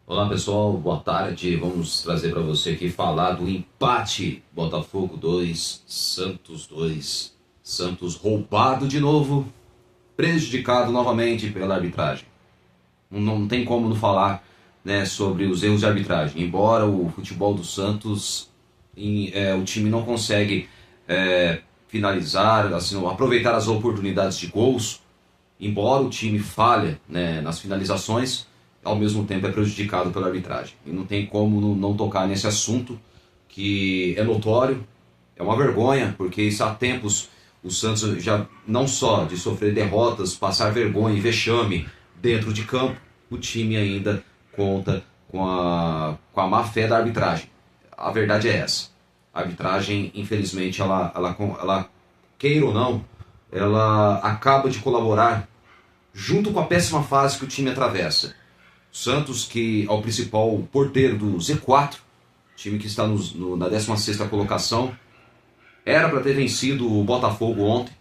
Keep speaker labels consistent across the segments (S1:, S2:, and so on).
S1: Olá pessoal, boa tarde. Vamos trazer para você aqui falar do empate Botafogo 2, Santos 2. Santos roubado de novo, prejudicado novamente pela arbitragem. Não tem como não falar, né, sobre os erros de arbitragem. Embora o futebol do Santos, o time não consegue finalizar, assim, aproveitar as oportunidades de gols. Embora o time falha, né, nas finalizações, ao mesmo tempo é prejudicado pela arbitragem. E não tem como não tocar nesse assunto, que é notório, é uma vergonha, porque isso há tempos o Santos já não só de sofrer derrotas, passar vergonha e vexame dentro de campo, o time ainda conta com a má fé da arbitragem. A verdade é essa. A arbitragem, infelizmente, ela queira ou não, ela acaba de colaborar junto com a péssima fase que o time atravessa. O Santos, que é o principal porteiro do Z4, time que está na 16ª colocação, era para ter vencido o Botafogo ontem,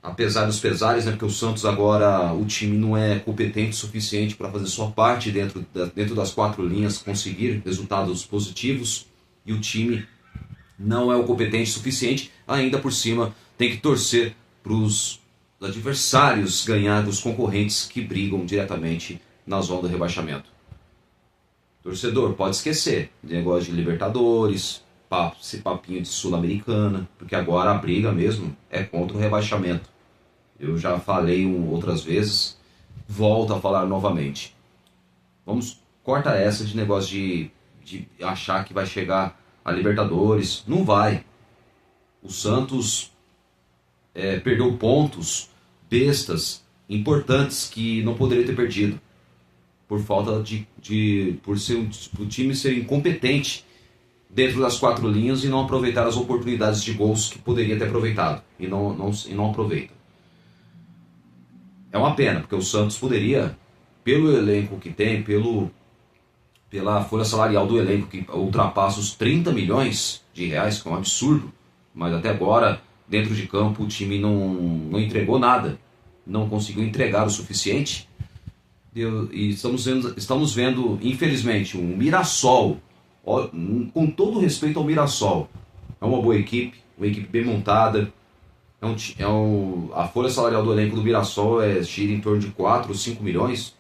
S1: apesar dos pesares, né, porque o Santos agora, o time não é competente o suficiente para fazer sua parte dentro das quatro linhas, conseguir resultados positivos, e o time não é o competente o suficiente, ainda por cima tem que torcer para os adversários ganhar dos concorrentes que brigam diretamente na zona do rebaixamento. Torcedor, pode esquecer negócio de Libertadores, esse papinho de Sul-Americana, porque agora a briga mesmo é contra o rebaixamento. Eu já falei outras vezes, volto a falar novamente. Corta essa de negócio de achar que vai chegar a Libertadores. Não vai. O Santos perdeu pontos bestas, importantes, que não poderia ter perdido. Por falta por o time ser incompetente dentro das quatro linhas e não aproveitar as oportunidades de gols que poderia ter aproveitado e não aproveita. É uma pena, porque o Santos poderia, pelo elenco que tem, pela folha salarial do elenco que ultrapassa os 30 milhões de reais, que é um absurdo, mas até agora, dentro de campo, o time não entregou nada, não conseguiu entregar o suficiente. E estamos vendo, infelizmente, um Mirassol, com todo respeito ao Mirassol, é uma boa equipe, uma equipe bem montada. A folha salarial do elenco do Mirassol gira em torno de 4 ou 5 milhões,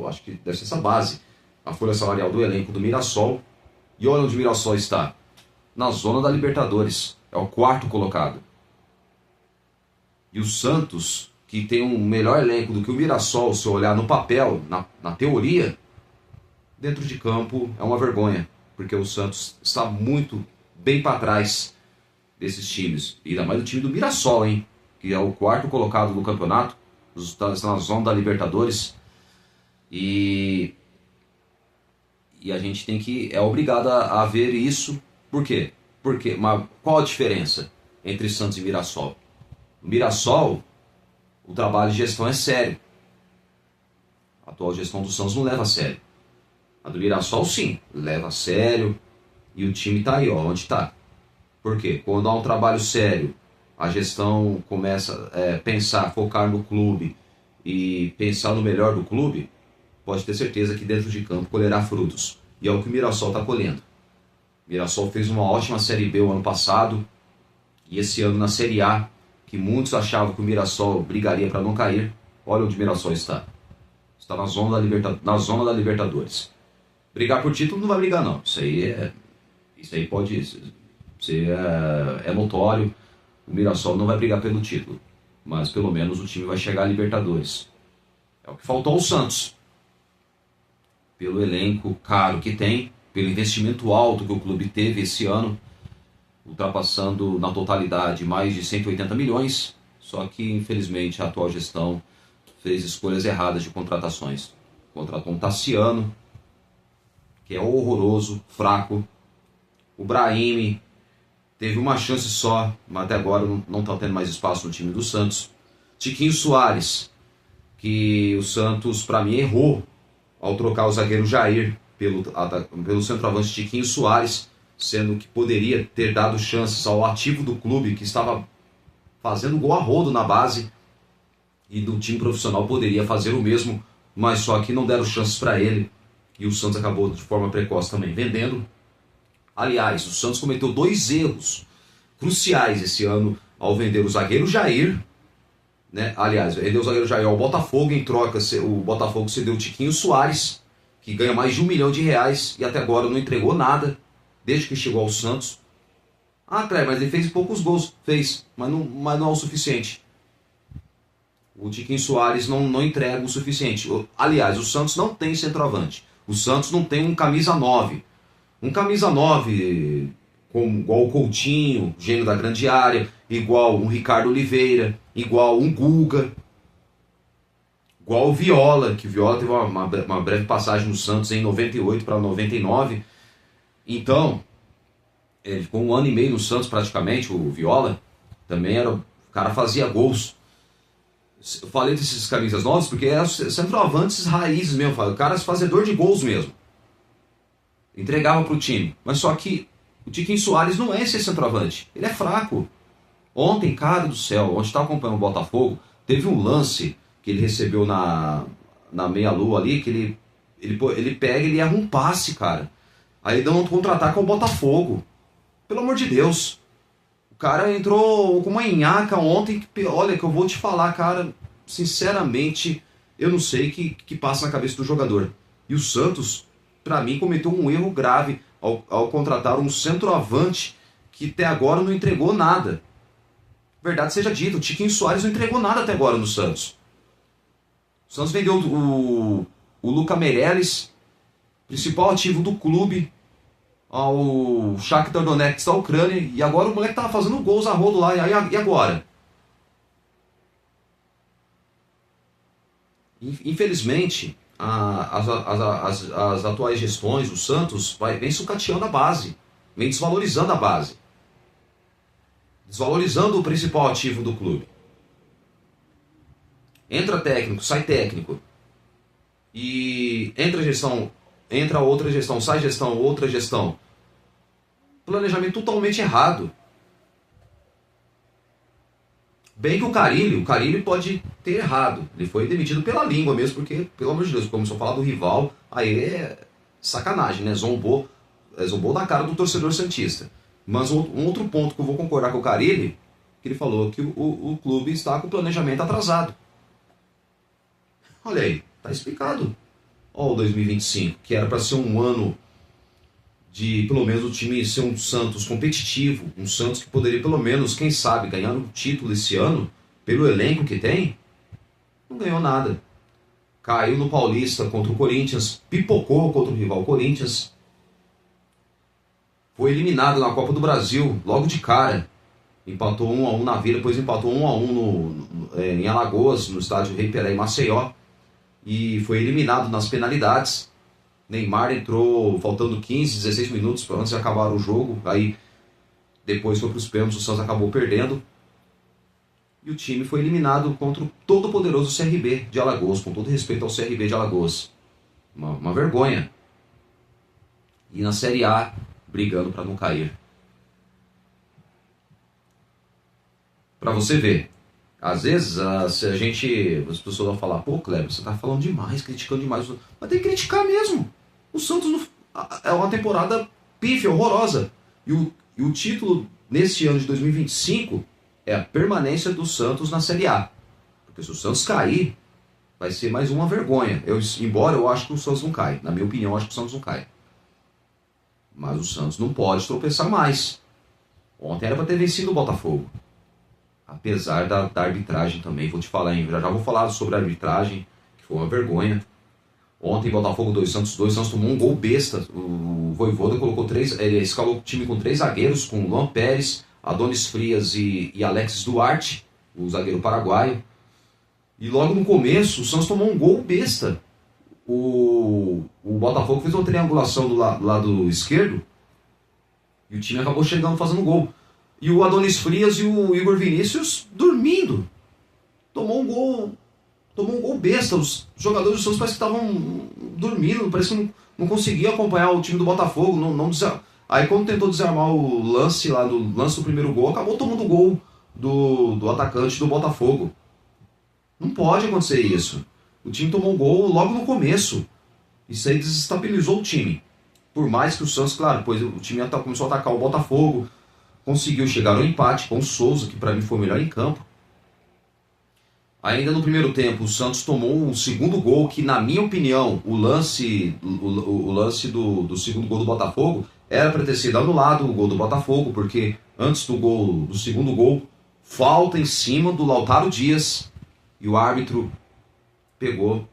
S1: acho que deve ser essa base, a folha salarial do elenco do Mirassol. E olha onde o Mirassol está, na zona da Libertadores, é o quarto colocado. E o Santos, que tem um melhor elenco do que o Mirassol, se olhar no papel, na teoria, dentro de campo é uma vergonha, porque o Santos está muito bem para trás desses times, e ainda mais do time do Mirassol, hein, que é o quarto colocado no campeonato, está na zona da Libertadores, e a gente é obrigado a ver isso. Por quê? Mas qual a diferença entre Santos e Mirassol? O Mirassol, o trabalho de gestão é sério. A atual gestão do Santos não leva a sério. A do Mirassol, sim, leva a sério. E o time está aí, onde está. Por quê? Quando há um trabalho sério, a gestão começa a pensar, focar no clube e pensar no melhor do clube, pode ter certeza que dentro de campo colherá frutos. E é o que o Mirassol está colhendo. O Mirassol fez uma ótima Série B o ano passado. E esse ano na Série A, que muitos achavam que o Mirassol brigaria para não cair, olha onde o Mirassol está. Está na zona da Libertadores. Brigar por título não vai brigar, não. Isso aí pode ser notório. O Mirassol não vai brigar pelo título, mas pelo menos o time vai chegar à Libertadores. É o que faltou ao Santos. Pelo elenco caro que tem, pelo investimento alto que o clube teve esse ano, ultrapassando na totalidade mais de 180 milhões, só que infelizmente a atual gestão fez escolhas erradas de contratações. Contratou um Tassiano, que é horroroso, fraco. O Brahimi teve uma chance só, mas até agora não está tendo mais espaço no time do Santos. Tiquinho Soares, que o Santos, para mim, errou ao trocar o zagueiro Jair pelo centroavante Tiquinho Soares, sendo que poderia ter dado chances ao ativo do clube, que estava fazendo gol a rodo na base, e do time profissional poderia fazer o mesmo, mas só que não deram chances para ele, E o Santos acabou de forma precoce também vendendo. Aliás, o Santos cometeu 2 erros cruciais esse ano ao vender o zagueiro Jair, né? Aliás, vendeu o zagueiro Jair ao Botafogo, em troca o Botafogo cedeu o Tiquinho Soares, que ganha mais de R$1 milhão e até agora não entregou nada, desde que chegou ao Santos. Ah, Cleber, mas ele fez poucos gols. Fez, mas não é o suficiente. O Tiquinho Soares não entrega o suficiente. Aliás, o Santos não tem centroavante. O Santos não tem um camisa 9. Um camisa 9, igual o Coutinho, gênio da grande área, igual um Ricardo Oliveira, igual um Guga, igual o Viola, que o Viola teve uma breve passagem no Santos em 98 para 99. Então, ele ficou 1 ano e meio no Santos praticamente, o Viola. Também o cara fazia gols. Eu falei desses camisas novos porque é centroavantes raízes mesmo, o cara é fazedor de gols mesmo. Entregava pro time. Mas só que o Tiquinho Soares não é esse centroavante. Ele é fraco. Ontem, cara do céu, onde estava acompanhando o Botafogo, teve um lance que ele recebeu na meia-lua ali, que ele pega e ele erra um passe, cara. Aí dá um contra-ataque ao Botafogo. Pelo amor de Deus. O cara entrou com uma nhaca ontem. Olha, que eu vou te falar, cara. Sinceramente, eu não sei o que passa na cabeça do jogador. E o Santos, pra mim, cometeu um erro grave ao contratar um centroavante que até agora não entregou nada. Verdade seja dita, o Tiquinho Soares não entregou nada até agora no Santos. O Santos vendeu o Luca Meireles, principal ativo do clube, ao Shakhtar Donetsk da Ucrânia, e agora o moleque tava fazendo gols a rodo lá, e agora? Infelizmente, as atuais gestões do Santos vem sucateando a base, vem desvalorizando a base, desvalorizando o principal ativo do clube. Entra técnico, sai técnico, e entra gestão, entra outra gestão, sai gestão, outra gestão. Planejamento totalmente errado. Bem que o Carille pode ter errado. Ele foi demitido pela língua mesmo, porque, pelo amor de Deus, começou a falar do rival, aí é sacanagem, né? Zombou da cara do torcedor santista. Mas um outro ponto que eu vou concordar com o Carille, que ele falou que o clube está com o planejamento atrasado. Olha aí, tá explicado. Ó, o 2025, que era para ser um ano de, pelo menos, o time ser um Santos competitivo, um Santos que poderia, pelo menos, quem sabe, ganhar um título esse ano, pelo elenco que tem, não ganhou nada. Caiu no Paulista contra o Corinthians, pipocou contra o rival Corinthians, foi eliminado na Copa do Brasil, logo de cara, empatou 1-1 na Vila, depois empatou 1-1 em Alagoas, no estádio Rei Pelé em Maceió, e foi eliminado nas penalidades. Neymar entrou faltando 15, 16 minutos antes de acabar o jogo. Aí depois foi para os pênaltis, o Santos acabou perdendo. E o time foi eliminado contra o todo poderoso CRB de Alagoas, com todo respeito ao CRB de Alagoas. Uma vergonha. E na Série A, brigando para não cair. Para você ver. Às vezes, as pessoas vão falar, pô, Kleber, você tá falando demais, criticando demais. Mas tem que criticar mesmo. O Santos é uma temporada pífia, horrorosa. E o título, neste ano de 2025, é a permanência do Santos na Série A. Porque se o Santos cair, vai ser mais uma vergonha. Embora eu acho que o Santos não cai. Na minha opinião, eu acho que o Santos não cai. Mas o Santos não pode tropeçar mais. Ontem era para ter vencido o Botafogo. Apesar da arbitragem também, vou te falar, hein? Já vou falar sobre a arbitragem, que foi uma vergonha. Ontem, Botafogo 2, Santos 2, Santos tomou um gol besta. O Vojvoda colocou ele escalou o time com 3 zagueiros, com Luan Pérez, Adonis Frias e Alexis Duarte, o zagueiro paraguaio. E logo no começo, o Santos tomou um gol besta. O Botafogo fez uma triangulação do lado esquerdo e o time acabou chegando fazendo gol. E o Adonis Frias e o Igor Vinícius dormindo. Tomou um gol besta. Os jogadores do Santos parece que estavam dormindo. Parece que não conseguiam acompanhar o time do Botafogo. Aí quando tentou desarmar o lance lá do primeiro gol, acabou tomando o gol do atacante do Botafogo. Não pode acontecer isso. O time tomou um gol logo no começo. Isso aí desestabilizou o time. Por mais que o Santos, claro, depois o time começou a atacar o Botafogo, conseguiu chegar ao empate com o Souza, que para mim foi o melhor em campo. Ainda no primeiro tempo, o Santos tomou um segundo gol, que na minha opinião, o lance do segundo gol do Botafogo era para ter sido anulado, o gol do Botafogo, porque antes do segundo gol, falta em cima do Lautaro Dias, e o árbitro pegou,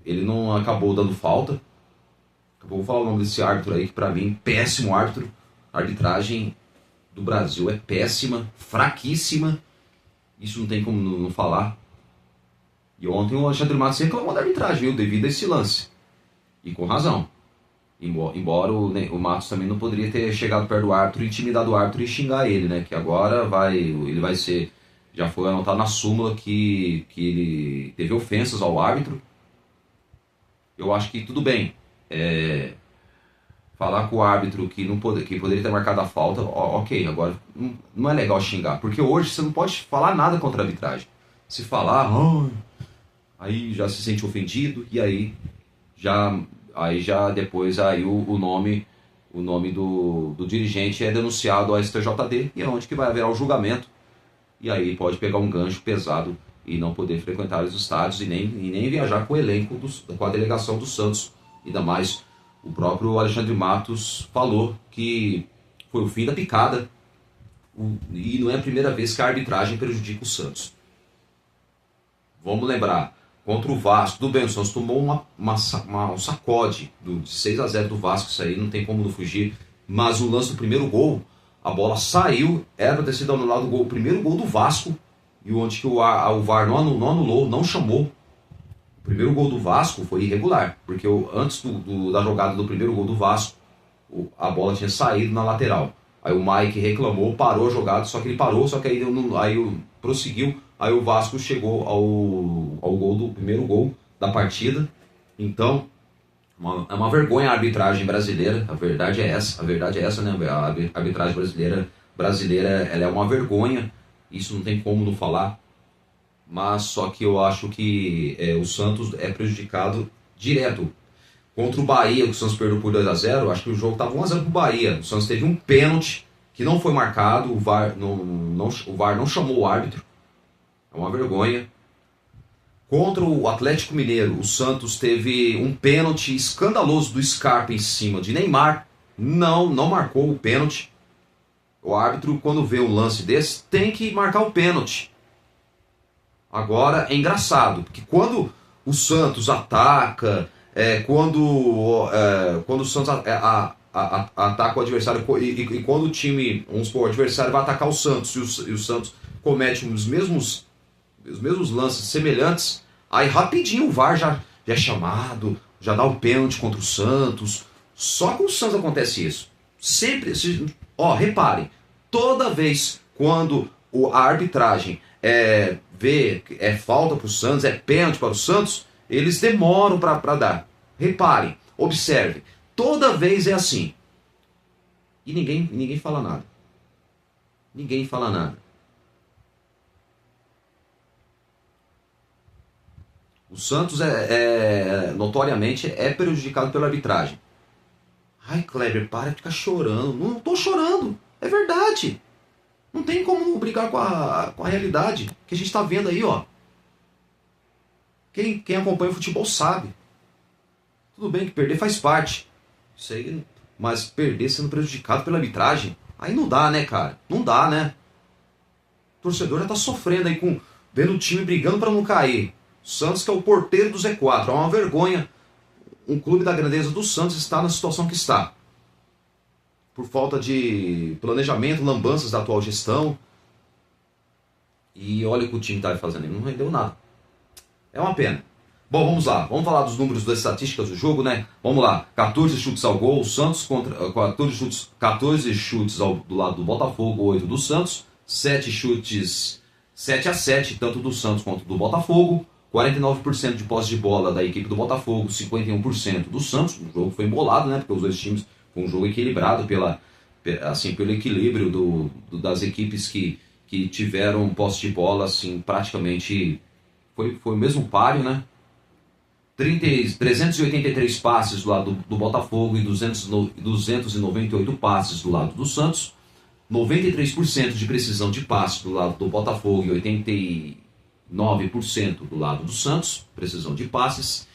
S1: ele não acabou dando falta. Vou falar o nome desse árbitro aí, que pra mim, péssimo árbitro. A arbitragem do Brasil é péssima, fraquíssima. Isso não tem como não falar. E ontem o Alexandre Matos reclamou da arbitragem, viu, devido a esse lance. E com razão. Embora o Matos também não poderia ter chegado perto do árbitro, intimidado o árbitro e xingar ele, né? Que agora ele vai ser... Já foi anotado na súmula que ele teve ofensas ao árbitro. Eu acho que tudo bem. Falar com o árbitro que poderia ter marcado a falta, ok, agora não é legal xingar, porque hoje você não pode falar nada contra a arbitragem. Se falar, aí já se sente ofendido, e aí já depois o nome do dirigente é denunciado ao STJD, e é onde que vai haver o julgamento, e aí pode pegar um gancho pesado e não poder frequentar os estádios e nem viajar com o elenco, com a delegação do Santos. Ainda mais o próprio Alexandre Matos falou que foi o fim da picada, e não é a primeira vez que a arbitragem prejudica o Santos. Vamos lembrar, contra o Vasco, tudo bem, o Santos tomou um sacode de 6-0 do Vasco, isso aí não tem como não fugir, mas o lance do primeiro gol, a bola saiu, era para ter sido anulado o primeiro gol do Vasco, e onde que o VAR não anulou, não chamou. O primeiro gol do Vasco foi irregular, porque antes da jogada do primeiro gol do Vasco, a bola tinha saído na lateral. Aí o Mike reclamou, parou a jogada, só que ele parou, só que aí prosseguiu, aí o Vasco chegou ao primeiro gol da partida. Então, é uma vergonha a arbitragem brasileira, a verdade é essa, né? A arbitragem brasileira ela é uma vergonha, isso não tem como não falar. Mas só que eu acho que o Santos é prejudicado direto. Contra o Bahia, que o Santos perdeu por 2-0, acho que o jogo estava 1-0 para o Bahia. O Santos teve um pênalti que não foi marcado, o VAR não chamou o árbitro. É uma vergonha. Contra o Atlético Mineiro, o Santos teve um pênalti escandaloso do Scarpa em cima de Neymar. Não marcou o pênalti. O árbitro, quando vê um lance desse, tem que marcar o pênalti. Agora é engraçado, porque quando o Santos ataca, quando o Santos ataca o adversário, e quando o time, vamos supor, o adversário vai atacar o Santos, e o Santos comete os mesmos lances semelhantes, aí rapidinho o VAR já é chamado, já dá o pênalti contra o Santos. Só com o Santos acontece isso. Sempre, reparem, toda vez quando a arbitragem vê falta para o Santos, é pênalti para o Santos, eles demoram para dar. Reparem, observem, toda vez é assim. E ninguém fala nada. Ninguém fala nada. O Santos notoriamente é prejudicado pela arbitragem. Ai, Kleber, para de ficar chorando. Não estou chorando, é verdade. Não tem como brigar com a realidade que a gente está vendo aí, ó. Quem acompanha o futebol sabe. Tudo bem que perder faz parte. Isso aí, mas perder sendo prejudicado pela arbitragem, aí não dá, né, cara? Não dá, né? O torcedor já tá sofrendo aí vendo o time brigando para não cair. O Santos, que é o porteiro do Z4, é uma vergonha. Um clube da grandeza do Santos está na situação que está. Por falta de planejamento, lambanças da atual gestão. E olha o que o time está fazendo, não rendeu nada. É uma pena. Bom, vamos lá. Vamos falar dos números das estatísticas do jogo, né? Vamos lá. 14 chutes ao gol, o Santos contra 14 chutes do lado do Botafogo, 8 do Santos. 7 chutes 7-7, tanto do Santos quanto do Botafogo. 49% de posse de bola da equipe do Botafogo, 51% do Santos. O jogo foi embolado, né? Porque os dois times foi um jogo equilibrado pelo equilíbrio das equipes que tiveram posse de bola, assim, praticamente foi o mesmo páreo, né? 383 passes do lado do Botafogo e 298 passes do lado do Santos. 93% de precisão de passe do lado do Botafogo e 89% do lado do Santos, precisão de passes.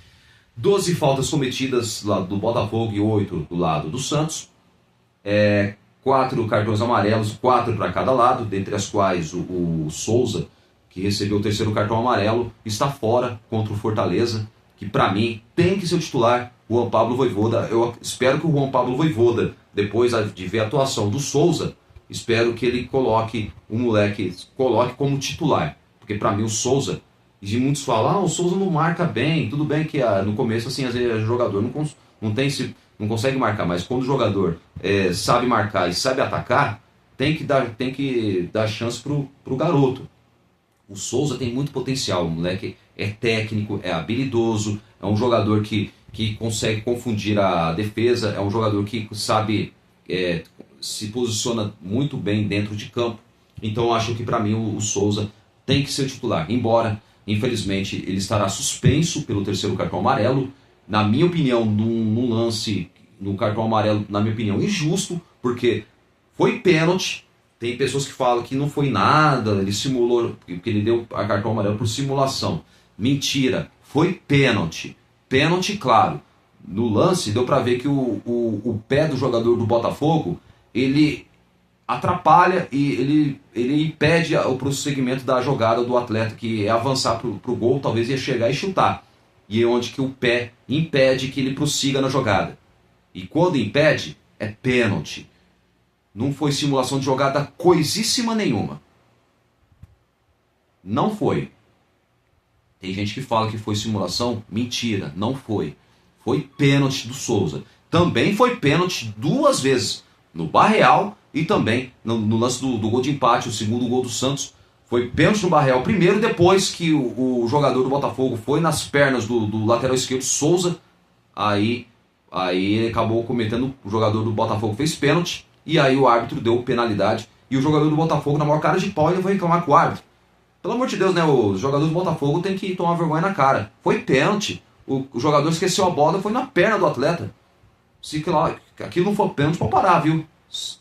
S1: 12 faltas cometidas do lado do Botafogo e 8 do lado do Santos. 4 cartões amarelos, 4 para cada lado, dentre as quais o Souza, que recebeu o terceiro cartão amarelo, está fora contra o Fortaleza, que para mim tem que ser o titular, o Juan Pablo Vojvoda. Eu espero que o Juan Pablo Vojvoda, depois de ver a atuação do Souza, espero que ele coloque o moleque, coloque como titular. Porque para mim o Souza, e muitos falam, o Souza não marca bem. Tudo bem que no começo assim, às vezes o jogador não consegue marcar, mas quando o jogador sabe marcar e sabe atacar, tem que dar chance pro garoto. O Souza tem muito potencial, o moleque é técnico, é habilidoso, é um jogador que consegue confundir a defesa, é um jogador que sabe, se posiciona muito bem dentro de campo. Então acho que para mim o Souza tem que ser titular, embora infelizmente ele estará suspenso pelo terceiro cartão amarelo. Na minha opinião, num lance, no cartão amarelo, na minha opinião, injusto, porque foi pênalti. Tem pessoas que falam que não foi nada, ele simulou, porque ele deu a cartão amarelo por simulação. Mentira, foi pênalti. Pênalti, claro. No lance, deu para ver que o pé do jogador do Botafogo, ele atrapalha e ele impede o prosseguimento da jogada do atleta, que é avançar pro gol, talvez ia chegar e chutar. E é onde que o pé impede que ele prossiga na jogada. E quando impede, é pênalti. Não foi simulação de jogada coisíssima nenhuma. Não foi. Tem gente que fala que foi simulação. Mentira, não foi. Foi pênalti do Souza. Também foi pênalti 2 vezes. No Barreal e também no lance do gol de empate, o segundo gol do Santos. Foi pênalti no Barreal primeiro, depois que o jogador do Botafogo foi nas pernas do lateral esquerdo, Souza. Aí ele acabou cometendo, o jogador do Botafogo fez pênalti. E aí o árbitro deu penalidade. E o jogador do Botafogo, na maior cara de pau, ele foi reclamar com o árbitro. Pelo amor de Deus, né? O jogador do Botafogo tem que tomar vergonha na cara. Foi pênalti. O jogador esqueceu a bola, foi na perna do atleta. Se aquilo não for pênalti, pode parar, viu?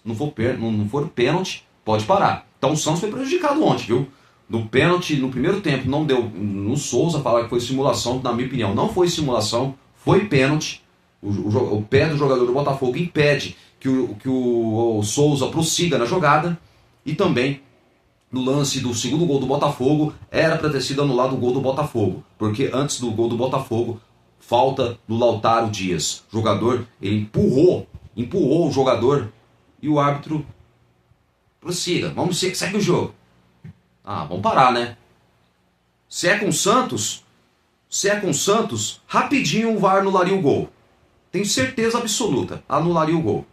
S1: Não for pênalti, pode parar. Então o Santos foi prejudicado ontem, viu? No pênalti, no primeiro tempo, não deu. No Souza falar que foi simulação, na minha opinião, não foi simulação, foi pênalti. O pé do jogador do Botafogo impede que o Souza prossiga na jogada. E também no lance do segundo gol do Botafogo, era para ter sido anulado o gol do Botafogo, porque antes do gol do Botafogo, falta do Lautaro Dias. O jogador, ele empurrou o jogador e o árbitro prossiga, segue o jogo. Vamos parar, né? Se é com o Santos, rapidinho o VAR anularia o gol. Tenho certeza absoluta, anularia o gol.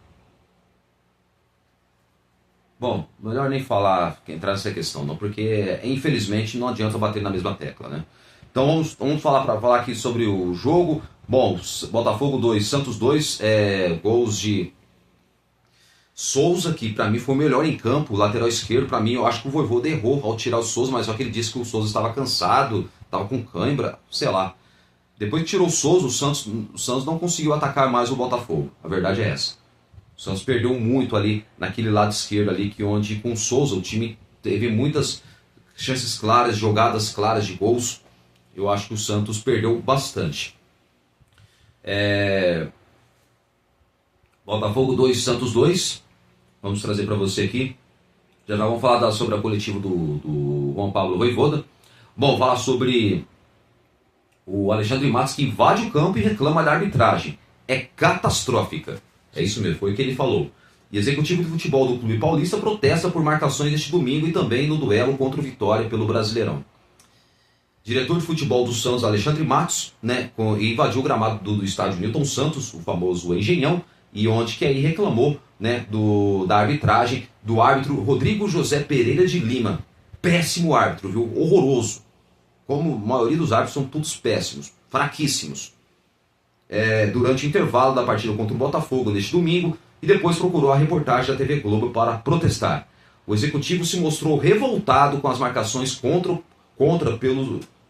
S1: Bom, melhor nem entrar nessa questão, não, porque infelizmente não adianta bater na mesma tecla, né? Então vamos falar aqui sobre o jogo. Bom, Botafogo 2, Santos 2, gols de Souza, que pra mim foi o melhor em campo, o lateral esquerdo. Pra mim, eu acho que o Vojvoda errou ao tirar o Souza, mas só que ele disse que o Souza estava cansado, estava com cãibra, sei lá. Depois que tirou o Souza, o Santos não conseguiu atacar mais o Botafogo, a verdade é essa. O Santos perdeu muito ali, naquele lado esquerdo ali, onde com o Souza o time teve muitas chances claras, jogadas claras de gols. Eu acho que o Santos perdeu bastante. Botafogo 2, Santos 2. Vamos trazer para você aqui. Já vamos falar sobre a coletiva do Juan Pablo Vojvoda. Bom, falar sobre o Alexandre Matos, que invade o campo e reclama da arbitragem. É catastrófica. É isso mesmo, foi o que ele falou. E executivo de futebol do Clube Paulista protesta por marcações este domingo e também no duelo contra o Vitória pelo Brasileirão. Diretor de futebol do Santos, Alexandre Matos, invadiu o gramado do estádio Newton Santos, o famoso Engenhão, e onde que aí reclamou, da arbitragem do árbitro Rodrigo José Pereira de Lima. Péssimo árbitro, viu? Horroroso. Como a maioria dos árbitros são todos péssimos, fraquíssimos. Durante o intervalo da partida contra o Botafogo neste domingo, e depois procurou a reportagem da TV Globo para protestar. O executivo se mostrou revoltado com as marcações contra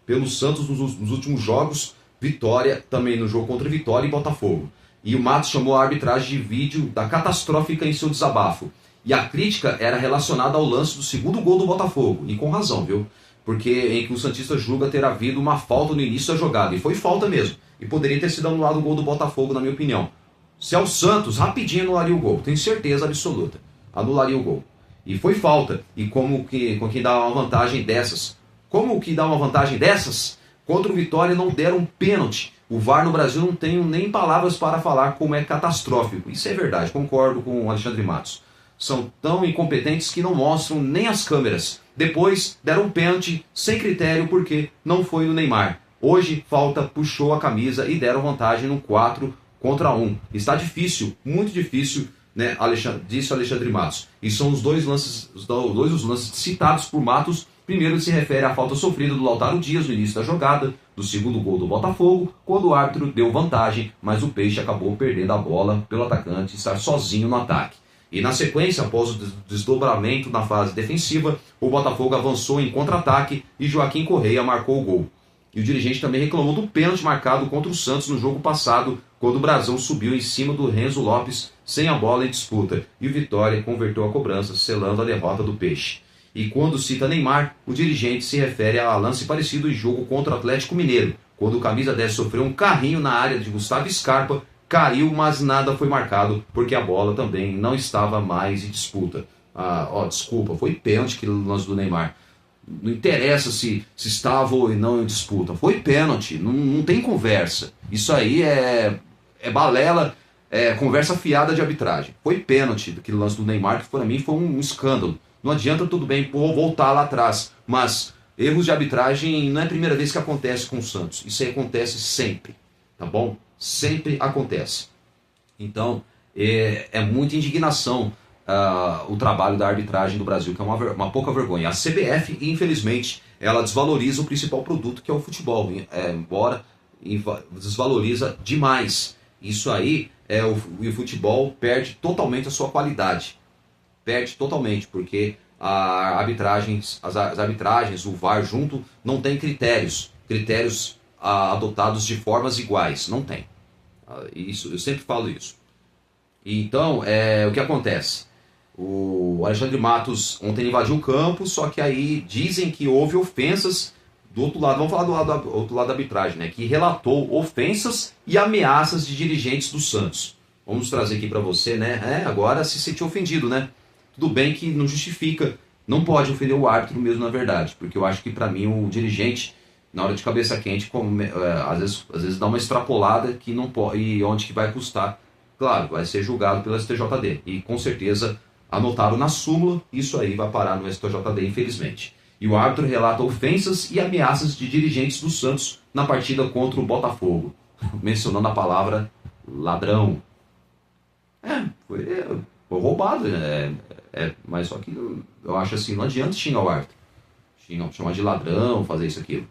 S1: pelo Santos nos últimos jogos, Vitória, também no jogo contra Vitória e Botafogo. E o Matos chamou a arbitragem de vídeo da catastrófica em seu desabafo. E a crítica era relacionada ao lance do segundo gol do Botafogo, e com razão, viu? Porque em que o santista julga ter havido uma falta no início da jogada, e foi falta mesmo. E poderia ter sido anulado o gol do Botafogo, na minha opinião. Se é o Santos, rapidinho anularia o gol, tenho certeza absoluta. Anularia o gol. E foi falta. E com quem dá uma vantagem dessas? Como que dá uma vantagem dessas? Contra o Vitória não deram um pênalti. O VAR no Brasil não tem nem palavras para falar como é catastrófico. Isso é verdade, concordo com o Alexandre Matos. São tão incompetentes que não mostram nem as câmeras. Depois deram um pênalti sem critério porque não foi no Neymar. Hoje, falta, puxou a camisa e deram vantagem no 4-1. Está difícil, muito difícil, né, disse o Alexandre Matos. E são os dois lances citados por Matos. Primeiro se refere à falta sofrida do Lautaro Dias no início da jogada, do segundo gol do Botafogo, quando o árbitro deu vantagem, mas o Peixe acabou perdendo a bola pelo atacante estar sozinho no ataque. E na sequência, após o desdobramento na fase defensiva, o Botafogo avançou em contra-ataque e Joaquim Correia marcou o gol. E o dirigente também reclamou do pênalti marcado contra o Santos no jogo passado, quando o Brasão subiu em cima do Renzo Lopes sem a bola em disputa, e o Vitória converteu a cobrança, selando a derrota do Peixe. E quando cita Neymar, o dirigente se refere a lance parecido em jogo contra o Atlético Mineiro, quando o camisa 10 sofreu um carrinho na área de Gustavo Scarpa, caiu, mas nada foi marcado, porque a bola também não estava mais em disputa. Desculpa, foi pênalti que lance do Neymar. Não interessa se estava ou não em disputa. Foi pênalti, não tem conversa. Isso aí é balela, é conversa fiada de arbitragem. Foi pênalti aquele lance do Neymar, que para mim foi um escândalo. Não adianta, tudo bem, voltar lá atrás, mas erros de arbitragem não é a primeira vez que acontece com o Santos. Isso aí acontece sempre, tá bom? Sempre acontece. Então, é muita indignação o trabalho da arbitragem do Brasil, que é uma pouca vergonha. A CBF, infelizmente, ela desvaloriza o principal produto, que é o futebol, embora desvaloriza demais. Isso aí, o futebol perde totalmente a sua qualidade. Perde totalmente, porque as arbitragens, o VAR junto, não tem critérios adotados de formas iguais, não tem. Isso, eu sempre falo isso. Então, o que acontece? O Alexandre Matos ontem invadiu o campo, só que aí dizem que houve ofensas do outro lado. Vamos falar do outro lado da arbitragem, né? Que relatou ofensas e ameaças de dirigentes do Santos. Vamos trazer aqui para você, né? Agora se sentiu ofendido, né? Tudo bem que não justifica, não pode ofender o árbitro mesmo, na verdade, porque eu acho que para mim o dirigente, na hora de cabeça quente, às vezes dá uma extrapolada que não pode, e onde que vai custar. Claro, vai ser julgado pela STJD, e com certeza anotaram na súmula, isso aí vai parar no STJD, infelizmente. E o árbitro relata ofensas e ameaças de dirigentes do Santos na partida contra o Botafogo, mencionando a palavra ladrão. Foi roubado, mas só que eu acho assim, não adianta xingar o árbitro. Chamar de ladrão, fazer isso, aquilo.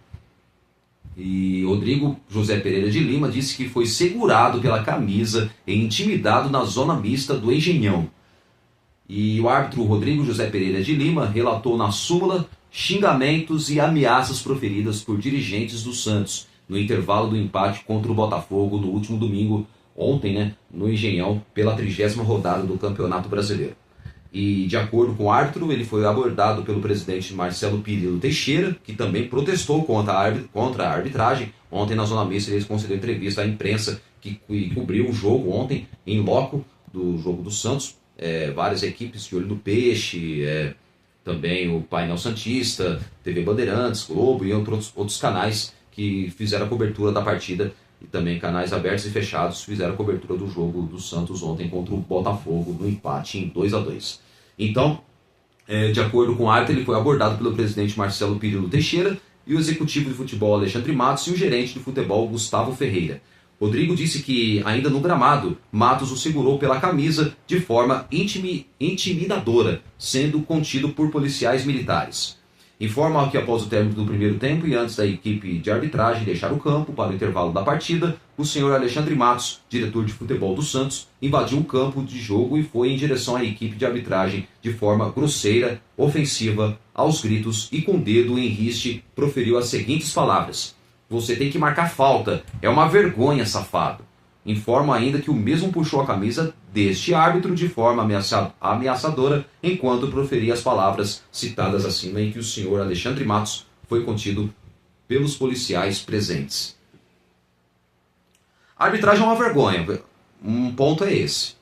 S1: E Rodrigo José Pereira de Lima disse que foi segurado pela camisa e intimidado na zona mista do Engenhão. E o árbitro Rodrigo José Pereira de Lima relatou na súmula xingamentos e ameaças proferidas por dirigentes do Santos no intervalo do empate contra o Botafogo no último domingo, ontem, né, no Engenhão, pela 30ª rodada do Campeonato Brasileiro. E, de acordo com o árbitro, ele foi abordado pelo presidente Marcelo Pirillo Teixeira, que também protestou contra a arbitragem. Ontem, na Zona Mista, ele concedeu entrevista à imprensa que cobriu o jogo ontem, em loco do jogo do Santos. Várias equipes de Olho do Peixe, também o Painel Santista, TV Bandeirantes, Globo e outros canais que fizeram a cobertura da partida. E também canais abertos e fechados fizeram a cobertura do jogo do Santos ontem contra o Botafogo, no empate em 2-2. Então, de acordo com o árbitro, ele foi abordado pelo presidente Marcelo Pirillo Teixeira e o executivo de futebol Alexandre Matos e o gerente de futebol Gustavo Ferreira. Rodrigo disse que, ainda no gramado, Matos o segurou pela camisa de forma intimidadora, sendo contido por policiais militares. Informa que após o término do primeiro tempo e antes da equipe de arbitragem deixar o campo para o intervalo da partida, o senhor Alexandre Matos, diretor de futebol do Santos, invadiu o campo de jogo e foi em direção à equipe de arbitragem de forma grosseira, ofensiva, aos gritos e com o dedo em riste proferiu as seguintes palavras: Você tem que marcar falta. É uma vergonha, safado. Informa ainda que o mesmo puxou a camisa deste árbitro de forma ameaçadora enquanto proferia as palavras citadas acima, em que o senhor Alexandre Matos foi contido pelos policiais presentes. A arbitragem é uma vergonha. Um ponto é esse.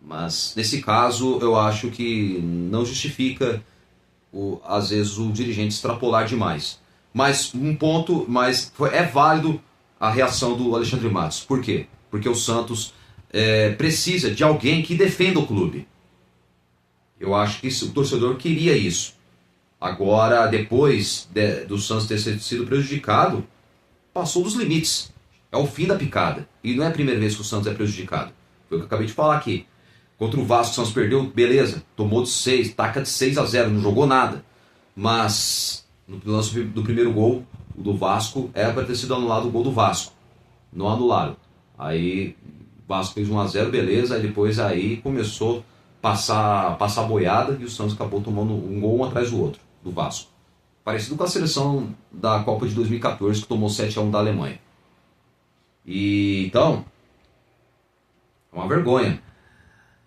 S1: Mas nesse caso eu acho que não justifica às vezes o dirigente extrapolar demais. Mas é válido a reação do Alexandre Matos. Por quê? Porque o Santos precisa de alguém que defenda o clube. Eu acho que o torcedor queria isso. Agora, depois do Santos ter sido prejudicado, passou dos limites. É o fim da picada. E não é a primeira vez que o Santos é prejudicado. Foi o que eu acabei de falar aqui. Contra o Vasco, o Santos perdeu, beleza. Tomou de 6, taca de 6-0, não jogou nada. Mas no lance do primeiro gol, o do Vasco, era para ter sido anulado o gol do Vasco. Não anularam. Aí o Vasco fez 1-0, beleza. Aí depois começou a passar boiada e o Santos acabou tomando um gol um atrás do outro, do Vasco. Parecido com a seleção da Copa de 2014, que tomou 7-1 da Alemanha. Então, é uma vergonha.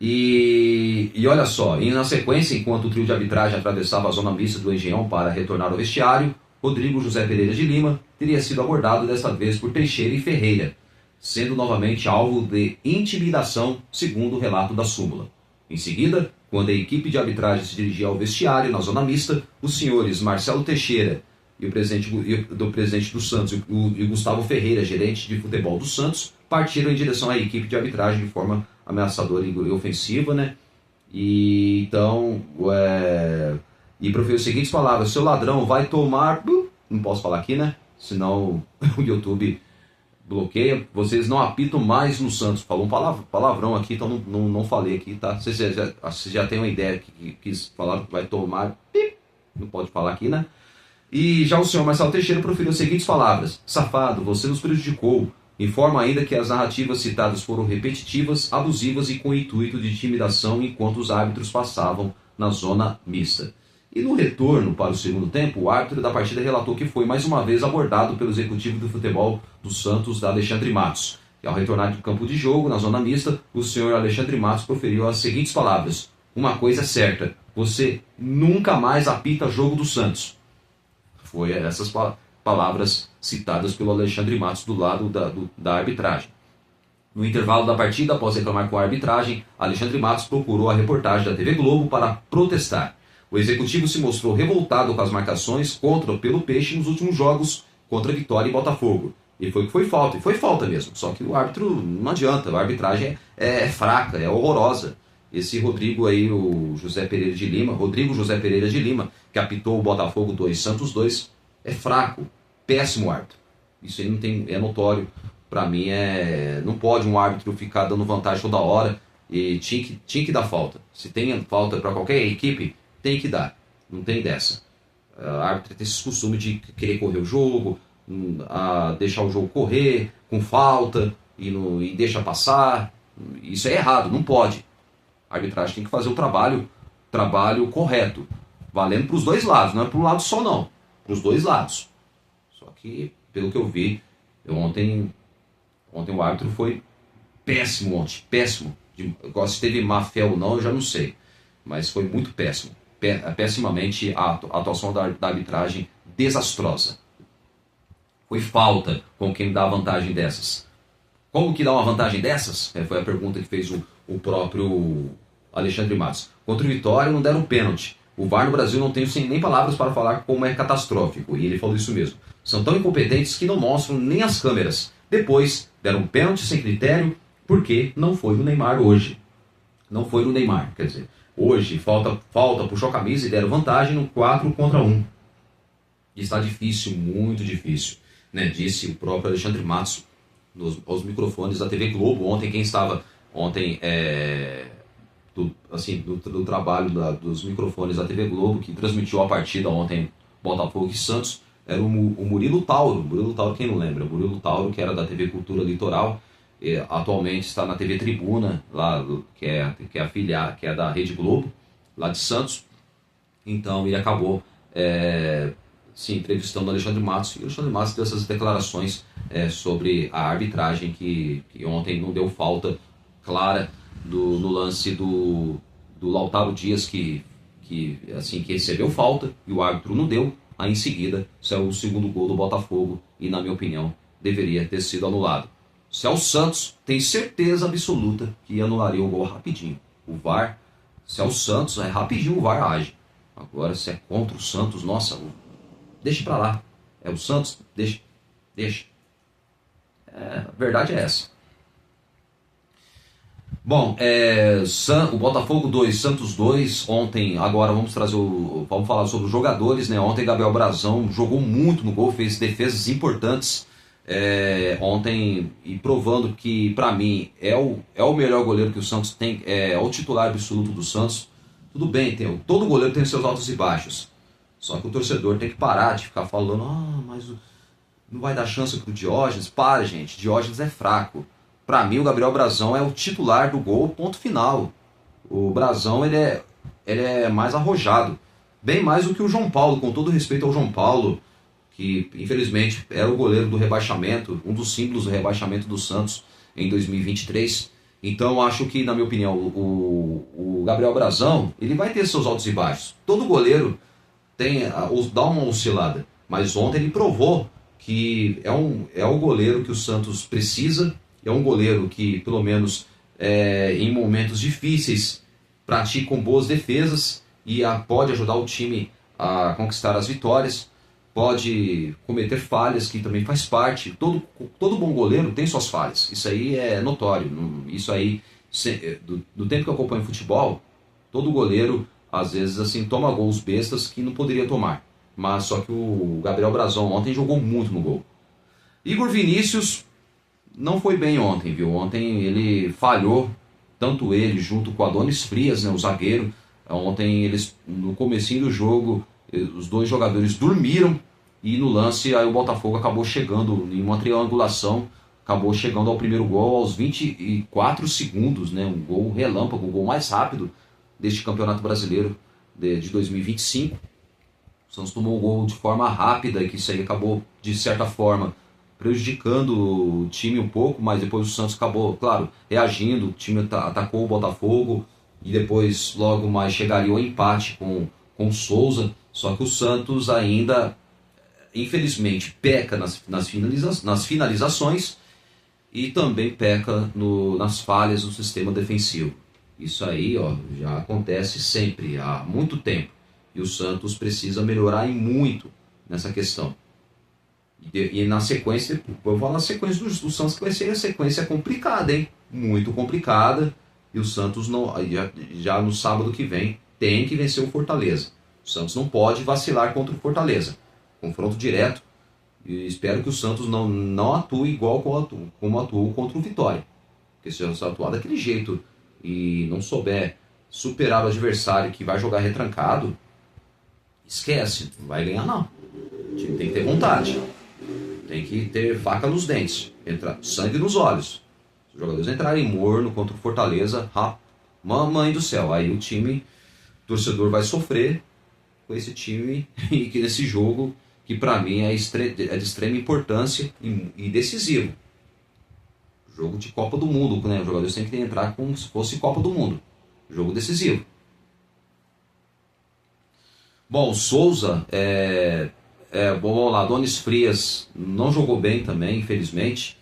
S1: E olha só, e na sequência, enquanto o trio de arbitragem atravessava a zona mista do Engenhão para retornar ao vestiário, Rodrigo José Pereira de Lima teria sido abordado desta vez por Teixeira e Ferreira, sendo novamente alvo de intimidação, segundo o relato da súmula. Em seguida, quando a equipe de arbitragem se dirigia ao vestiário na zona mista, os senhores Marcelo Teixeira e o presidente do Santos e Gustavo Ferreira, gerente de futebol do Santos, partiram em direção à equipe de arbitragem de forma ameaçadora e ofensiva, né? E então, e proferiu as seguintes palavras: seu ladrão vai tomar... Não posso falar aqui, né? Senão o YouTube bloqueia. Vocês não apitam mais no Santos. Falou um palavrão aqui, então não falei aqui, tá? Vocês já têm uma ideia que quis falar, vai tomar... Não pode falar aqui, né? E já o senhor Marcelo Teixeira proferiu as seguintes palavras: safado, você nos prejudicou. Informa ainda que as narrativas citadas foram repetitivas, abusivas e com o intuito de intimidação enquanto os árbitros passavam na zona mista. E no retorno para o segundo tempo, o árbitro da partida relatou que foi mais uma vez abordado pelo executivo do futebol do Santos, Alexandre Matos. E ao retornar do campo de jogo, na zona mista, o senhor Alexandre Matos proferiu as seguintes palavras: uma coisa é certa, você nunca mais apita jogo do Santos. Foi essas palavras citadas pelo Alexandre Matos do lado da arbitragem. No intervalo da partida, após reclamar com a arbitragem, Alexandre Matos procurou a reportagem da TV Globo para protestar. O executivo se mostrou revoltado com as marcações contra pelo Peixe nos últimos jogos contra Vitória e Botafogo. E foi falta, e foi falta mesmo. Só que o árbitro não adianta, a arbitragem é fraca, é horrorosa. Esse Rodrigo aí, Rodrigo José Pereira de Lima, que apitou o Botafogo 2, Santos 2, é fraco, péssimo árbitro. Isso aí é notório. Para mim, não pode um árbitro ficar dando vantagem toda hora, e tinha que dar falta. Se tem falta para qualquer equipe, tem que dar. Não tem dessa. A árbitro tem esse costume de querer correr o jogo, deixar o jogo correr com falta e deixa passar. Isso é errado, não pode. A arbitragem tem que fazer o trabalho correto, valendo para os dois lados, não é para um lado só não, para os dois lados. Só que, pelo que eu vi, ontem o árbitro foi péssimo ontem, péssimo. Se teve má fé ou não, eu já não sei, mas foi muito péssimo, pessimamente a atuação da arbitragem desastrosa. Foi falta com quem dá vantagem dessas. Como que dá uma vantagem dessas? Foi a pergunta que fez o próprio Alexandre Matos. Contra o Vitória não deram pênalti. O VAR no Brasil não tem nem palavras para falar como é catastrófico. E ele falou isso mesmo. São tão incompetentes que não mostram nem as câmeras. Depois deram pênalti sem critério porque não foi no Neymar hoje. Não foi no Neymar. Quer dizer, hoje falta, puxou a camisa e deram vantagem no 4-1. E está difícil, muito difícil. Né? Disse o próprio Alexandre Matos aos microfones da TV Globo. Ontem quem estava... do trabalho dos microfones da TV Globo, que transmitiu a partida ontem, Botafogo e Santos, era o Murilo Tauro. Murilo Tauro, quem não lembra? Murilo Tauro, que era da TV Cultura Litoral, atualmente está na TV Tribuna, lá, que é da Rede Globo, lá de Santos. Então ele acabou sim, entrevistando o Alexandre Matos, e o Alexandre Matos deu essas declarações sobre a arbitragem que ontem não deu falta clara no lance do Lautaro Dias que recebeu falta e o árbitro não deu. Aí em seguida saiu o segundo gol do Botafogo e, na minha opinião, deveria ter sido anulado. Se é o Santos, tem certeza absoluta que anularia o gol rapidinho. O VAR, se é o Santos, é rapidinho o VAR age. Agora, se é contra o Santos, nossa, deixa pra lá. É o Santos, deixa. A verdade é essa. Bom, o Botafogo 2, Santos 2, ontem, agora vamos falar sobre os jogadores, né? Ontem Gabriel Brazão jogou muito no gol, fez defesas importantes ontem, e provando que, para mim, é o melhor goleiro que o Santos tem, é o titular absoluto do Santos. Tudo bem, todo goleiro tem seus altos e baixos, só que o torcedor tem que parar de ficar falando, mas não vai dar chance pro Diógenes. Para, gente, Diógenes é fraco. Para mim, o Gabriel Brazão é o titular do gol, ponto final. O Brazão, ele é mais arrojado. Bem mais do que o João Paulo, com todo respeito ao João Paulo, que infelizmente era o goleiro do rebaixamento, um dos símbolos do rebaixamento do Santos em 2023. Então, acho que, na minha opinião, o Gabriel Brazão, ele vai ter seus altos e baixos. Todo goleiro dá uma oscilada. Mas ontem ele provou que é o goleiro que o Santos precisa. É um goleiro que, pelo menos em momentos difíceis, pratica boas defesas e pode ajudar o time a conquistar as vitórias. Pode cometer falhas, que também faz parte. Todo bom goleiro tem suas falhas. Isso aí é notório. Isso aí, do tempo que eu acompanho futebol, todo goleiro, às vezes, assim, toma gols bestas que não poderia tomar. Mas só que o Gabriel Brazão ontem jogou muito no gol. Igor Vinícius não foi bem ontem, viu? Ontem ele falhou, tanto ele junto com Adonis Frias, né, o zagueiro. Ontem no comecinho do jogo, os dois jogadores dormiram e no lance aí o Botafogo acabou chegando em uma triangulação, acabou chegando ao primeiro gol aos 24 segundos, né? Um gol relâmpago, o gol mais rápido deste Campeonato Brasileiro de 2025. O Santos tomou o gol de forma rápida e que isso aí acabou, de certa forma, prejudicando o time um pouco, mas depois o Santos acabou, claro, reagindo. O time atacou o Botafogo e depois logo mais chegaria o empate com o Souza. Só que o Santos ainda, infelizmente, peca nas finalizações e também peca nas falhas do sistema defensivo. Isso aí já acontece sempre, há muito tempo. E o Santos precisa melhorar muito nessa questão. E na sequência, eu vou falar na sequência do Santos, que vai ser a sequência complicada, hein? Muito complicada. E o Santos, já no sábado que vem, tem que vencer o Fortaleza. O Santos não pode vacilar contra o Fortaleza. Confronto direto. E espero que o Santos não atue igual como atuou contra o Vitória. Porque se o atuar daquele jeito e não souber superar o adversário que vai jogar retrancado, esquece, não vai ganhar não. O time tem que ter vontade. Tem que ter faca nos dentes, sangue nos olhos. Se os jogadores entrarem morno contra o Fortaleza, mamãe do céu, aí o torcedor vai sofrer com esse time e nesse jogo que para mim é de extrema importância e decisivo. Jogo de Copa do Mundo, né? Os jogadores têm que entrar como se fosse Copa do Mundo. Jogo decisivo. Bom, o Souza, vamos lá, Adonis Frias não jogou bem também, infelizmente.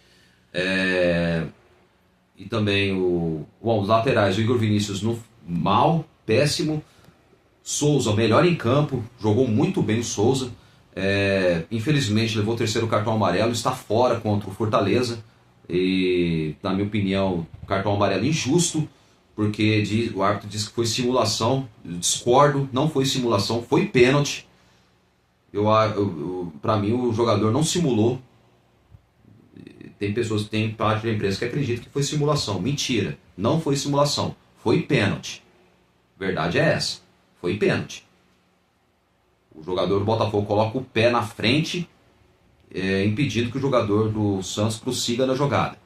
S1: E também os laterais, o Igor Vinícius mal, péssimo. Souza, melhor em campo, jogou muito bem o Souza. Infelizmente levou o terceiro cartão amarelo, está fora contra o Fortaleza. E, na minha opinião, cartão amarelo injusto, porque o árbitro disse que foi simulação. Eu discordo, não foi simulação, foi pênalti. Para mim, o jogador não simulou. Tem parte da imprensa que acredita que foi simulação. Mentira, não foi simulação, foi pênalti. Verdade é essa, foi pênalti. O jogador do Botafogo coloca o pé na frente, impedindo que o jogador do Santos prossiga na jogada.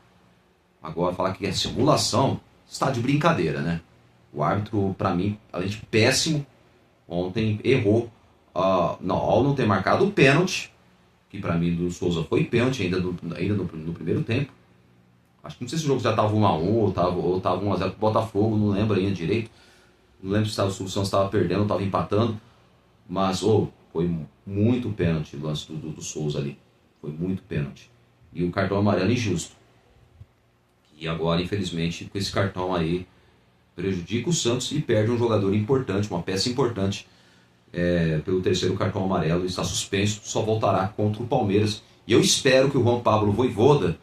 S1: Agora, falar que é simulação, está de brincadeira, né? O árbitro, para mim, além de péssimo, ontem errou ao não ter marcado o pênalti, que para mim do Souza foi pênalti ainda no primeiro tempo. Acho que não sei se o jogo já estava 1-1 ou estava 1-0 pro Botafogo, não lembro ainda direito. Não lembro se o Santos estava perdendo ou estava empatando. Mas foi muito pênalti o lance do Souza ali. Foi muito pênalti. E o cartão amarelo injusto. E agora, infelizmente, com esse cartão aí, prejudica o Santos e perde um jogador importante, uma peça importante, pelo terceiro cartão amarelo. Está suspenso, só voltará contra o Palmeiras. E eu espero que o Juan Pablo Vojvoda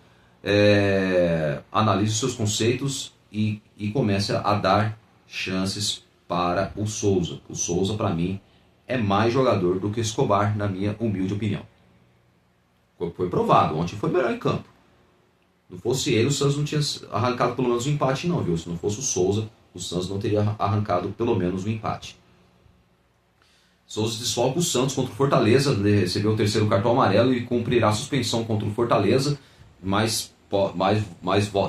S1: analise os seus conceitos e comece a dar chances para o Souza. O Souza, para mim, é mais jogador do que Escobar, na minha humilde opinião. Foi provado, ontem foi melhor em campo. Não fosse ele, o Santos não tinha arrancado pelo menos um empate não, viu? Se não fosse o Souza, o Santos não teria arrancado pelo menos um empate. Souza desfalca o Santos contra o Fortaleza, recebeu o terceiro cartão amarelo e cumprirá a suspensão contra o Fortaleza, mas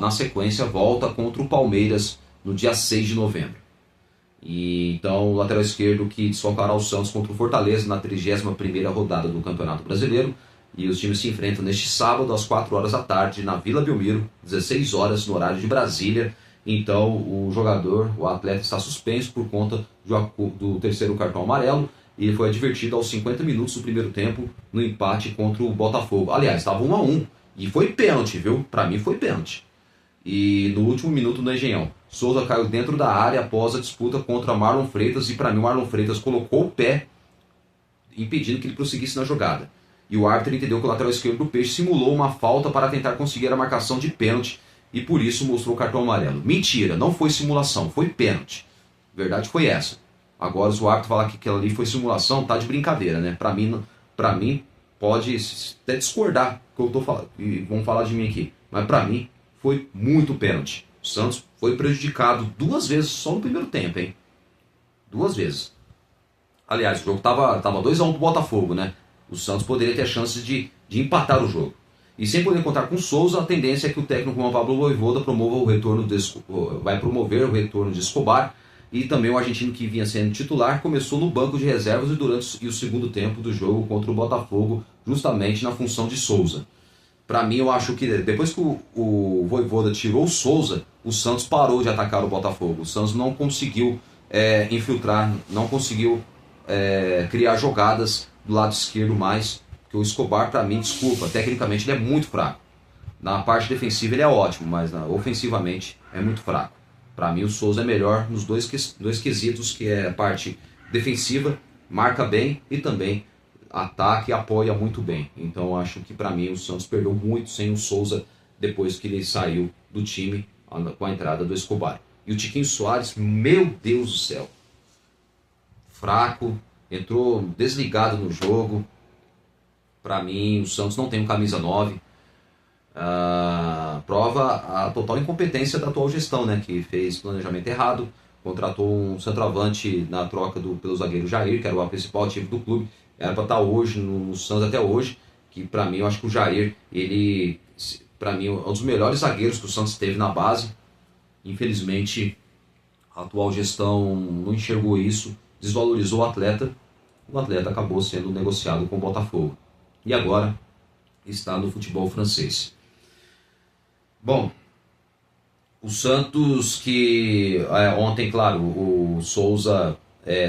S1: na sequência volta contra o Palmeiras no dia 6 de novembro. E então o lateral esquerdo que desfalcará o Santos contra o Fortaleza na 31ª rodada do Campeonato Brasileiro. E os times se enfrentam neste sábado às 4 horas da tarde na Vila Belmiro, 16 horas no horário de Brasília. Então o atleta está suspenso por conta do terceiro cartão amarelo e foi advertido aos 50 minutos do primeiro tempo no empate contra o Botafogo. Aliás, estava 1-1 e foi pênalti, viu? Para mim foi pênalti. E no último minuto no Engenhão, Souza caiu dentro da área após a disputa contra Marlon Freitas e para mim o Marlon Freitas colocou o pé impedindo que ele prosseguisse na jogada. E o árbitro entendeu que o lateral esquerdo do Peixe simulou uma falta para tentar conseguir a marcação de pênalti e por isso mostrou o cartão amarelo. Mentira, não foi simulação, foi pênalti. A verdade foi essa. Agora, se o árbitro falar que aquilo ali foi simulação, tá de brincadeira, né? Pra mim pode até discordar do que eu tô falando, e vão falar de mim aqui, mas pra mim foi muito pênalti. O Santos foi prejudicado 2 vezes só no primeiro tempo, hein? 2 vezes. Aliás, o jogo tava 2-1 pro Botafogo, né? O Santos poderia ter chances de empatar o jogo. E sem poder contar com o Souza, a tendência é que o técnico Juan Pablo Vojvoda vai promover o retorno de Escobar. E também o argentino que vinha sendo titular começou no banco de reservas e durante o segundo tempo do jogo contra o Botafogo, justamente na função de Souza. Para mim, eu acho que depois que o Vojvoda tirou o Souza, o Santos parou de atacar o Botafogo. O Santos não conseguiu infiltrar, não conseguiu criar jogadas do lado esquerdo mais, que o Escobar, para mim, desculpa, tecnicamente ele é muito fraco. Na parte defensiva ele é ótimo, mas ofensivamente é muito fraco. Para mim o Souza é melhor nos dois quesitos, que é a parte defensiva, marca bem e também ataque e apoia muito bem. Então acho que para mim o Santos perdeu muito sem o Souza depois que ele saiu do time com a entrada do Escobar. E o Tiquinho Soares, meu Deus do céu, fraco, entrou desligado no jogo. Para mim o Santos não tem um camisa 9. Prova a total incompetência da atual gestão, né, que fez planejamento errado, contratou um centroavante na troca pelo zagueiro Jair, que era o principal ativo do clube, era para estar hoje no Santos até hoje, que para mim eu acho que o Jair, ele, para mim, é um dos melhores zagueiros que o Santos teve na base. Infelizmente a atual gestão não enxergou isso, desvalorizou o atleta acabou sendo negociado com o Botafogo e agora está no futebol francês. Bom, o Santos que ontem, claro, o Souza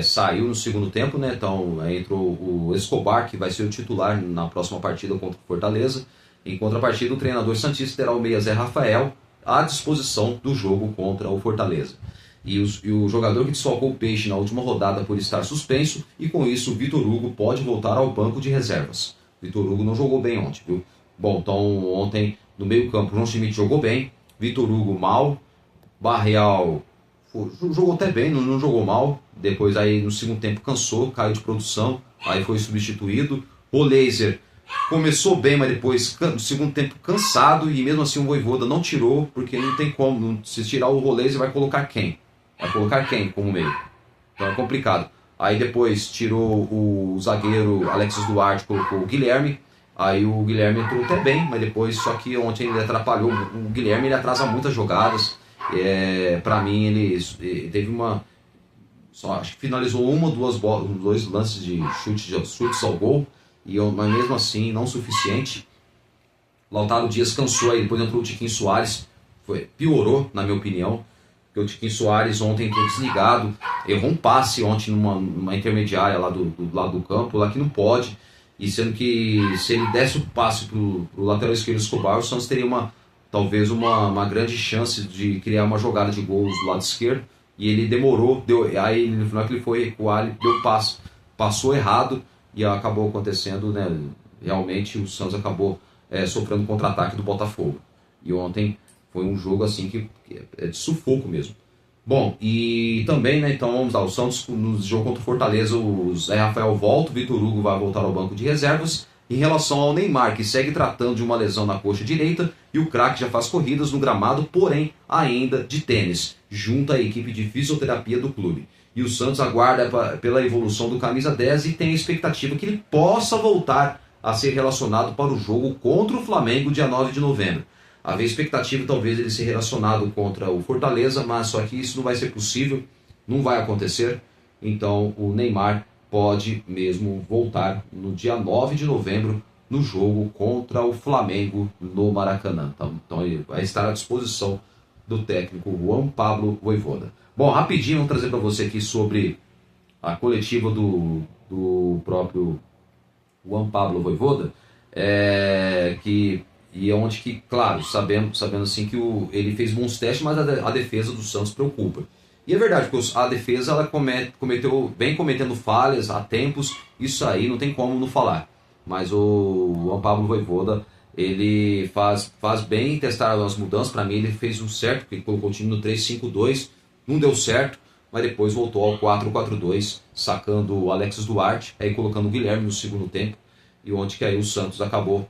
S1: saiu no segundo tempo, né? Então entrou o Escobar, que vai ser o titular na próxima partida contra o Fortaleza. Em contrapartida, o treinador santista terá o meia Zé Rafael à disposição do jogo contra o Fortaleza. E o jogador que desfalcou o Peixe na última rodada por estar suspenso, e com isso o Vitor Hugo pode voltar ao banco de reservas. Vitor Hugo não jogou bem ontem, viu? Bom, então ontem no meio campo o João Schmidt jogou bem, Vitor Hugo mal, Barreal jogou até bem, não jogou mal, depois aí no segundo tempo cansou, caiu de produção, aí foi substituído. O Laser começou bem, mas depois no segundo tempo cansado, e mesmo assim o Vojvoda não tirou, porque não tem como, se tirar o Laser vai colocar quem? Vai colocar quem como meio? Então é complicado. Aí depois tirou o zagueiro Alexis Duarte, colocou o Guilherme. Aí o Guilherme entrou até bem, mas depois, só que ontem ele atrapalhou. O Guilherme ele atrasa muitas jogadas. Para mim ele teve uma... só acho que finalizou uma ou duas bolas, dois lances de chutes ao gol, mas mesmo assim não suficiente. Lautaro Dias cansou aí, depois entrou o Tiquinho Soares, piorou na minha opinião, porque o Tiquinho Soares ontem entrou desligado, errou um passe ontem numa intermediária lá do lado do campo, lá que não pode, e sendo que se ele desse o passe pro lateral esquerdo Escobar, o Santos teria talvez uma grande chance de criar uma jogada de gols do lado esquerdo, e ele demorou, aí no final que ele foi recuar, ele deu passo, passou errado, e acabou acontecendo, né, realmente o Santos acabou sofrendo um contra-ataque do Botafogo. E ontem foi um jogo assim que é de sufoco mesmo. Bom, e também, né, então vamos lá, o Santos no jogo contra o Fortaleza, o Zé Rafael volta, o Vitor Hugo vai voltar ao banco de reservas. Em relação ao Neymar, que segue tratando de uma lesão na coxa direita, e o craque já faz corridas no gramado, porém ainda de tênis, junto à equipe de fisioterapia do clube. E o Santos aguarda pela evolução do camisa 10 e tem a expectativa que ele possa voltar a ser relacionado para o jogo contra o Flamengo dia 9 de novembro. Havia expectativa talvez ele ser relacionado contra o Fortaleza, mas só que isso não vai ser possível, não vai acontecer. Então o Neymar pode mesmo voltar no dia 9 de novembro no jogo contra o Flamengo no Maracanã. Então ele vai estar à disposição do técnico Juan Pablo Vojvoda. Bom, rapidinho vamos trazer para você aqui sobre a coletiva do próprio Juan Pablo Vojvoda, e onde que, claro, sabendo assim que ele fez bons testes, mas a defesa do Santos preocupa. E é verdade, porque a defesa ela vem cometendo falhas há tempos, isso aí não tem como não falar. Mas o Juan Pablo Vojvoda, ele faz bem testar as mudanças. Para mim ele fez um certo, porque ele colocou o time no 3-5-2, não deu certo, mas depois voltou ao 4-4-2, sacando o Alexis Duarte, aí colocando o Guilherme no segundo tempo, e onde que aí o Santos acabou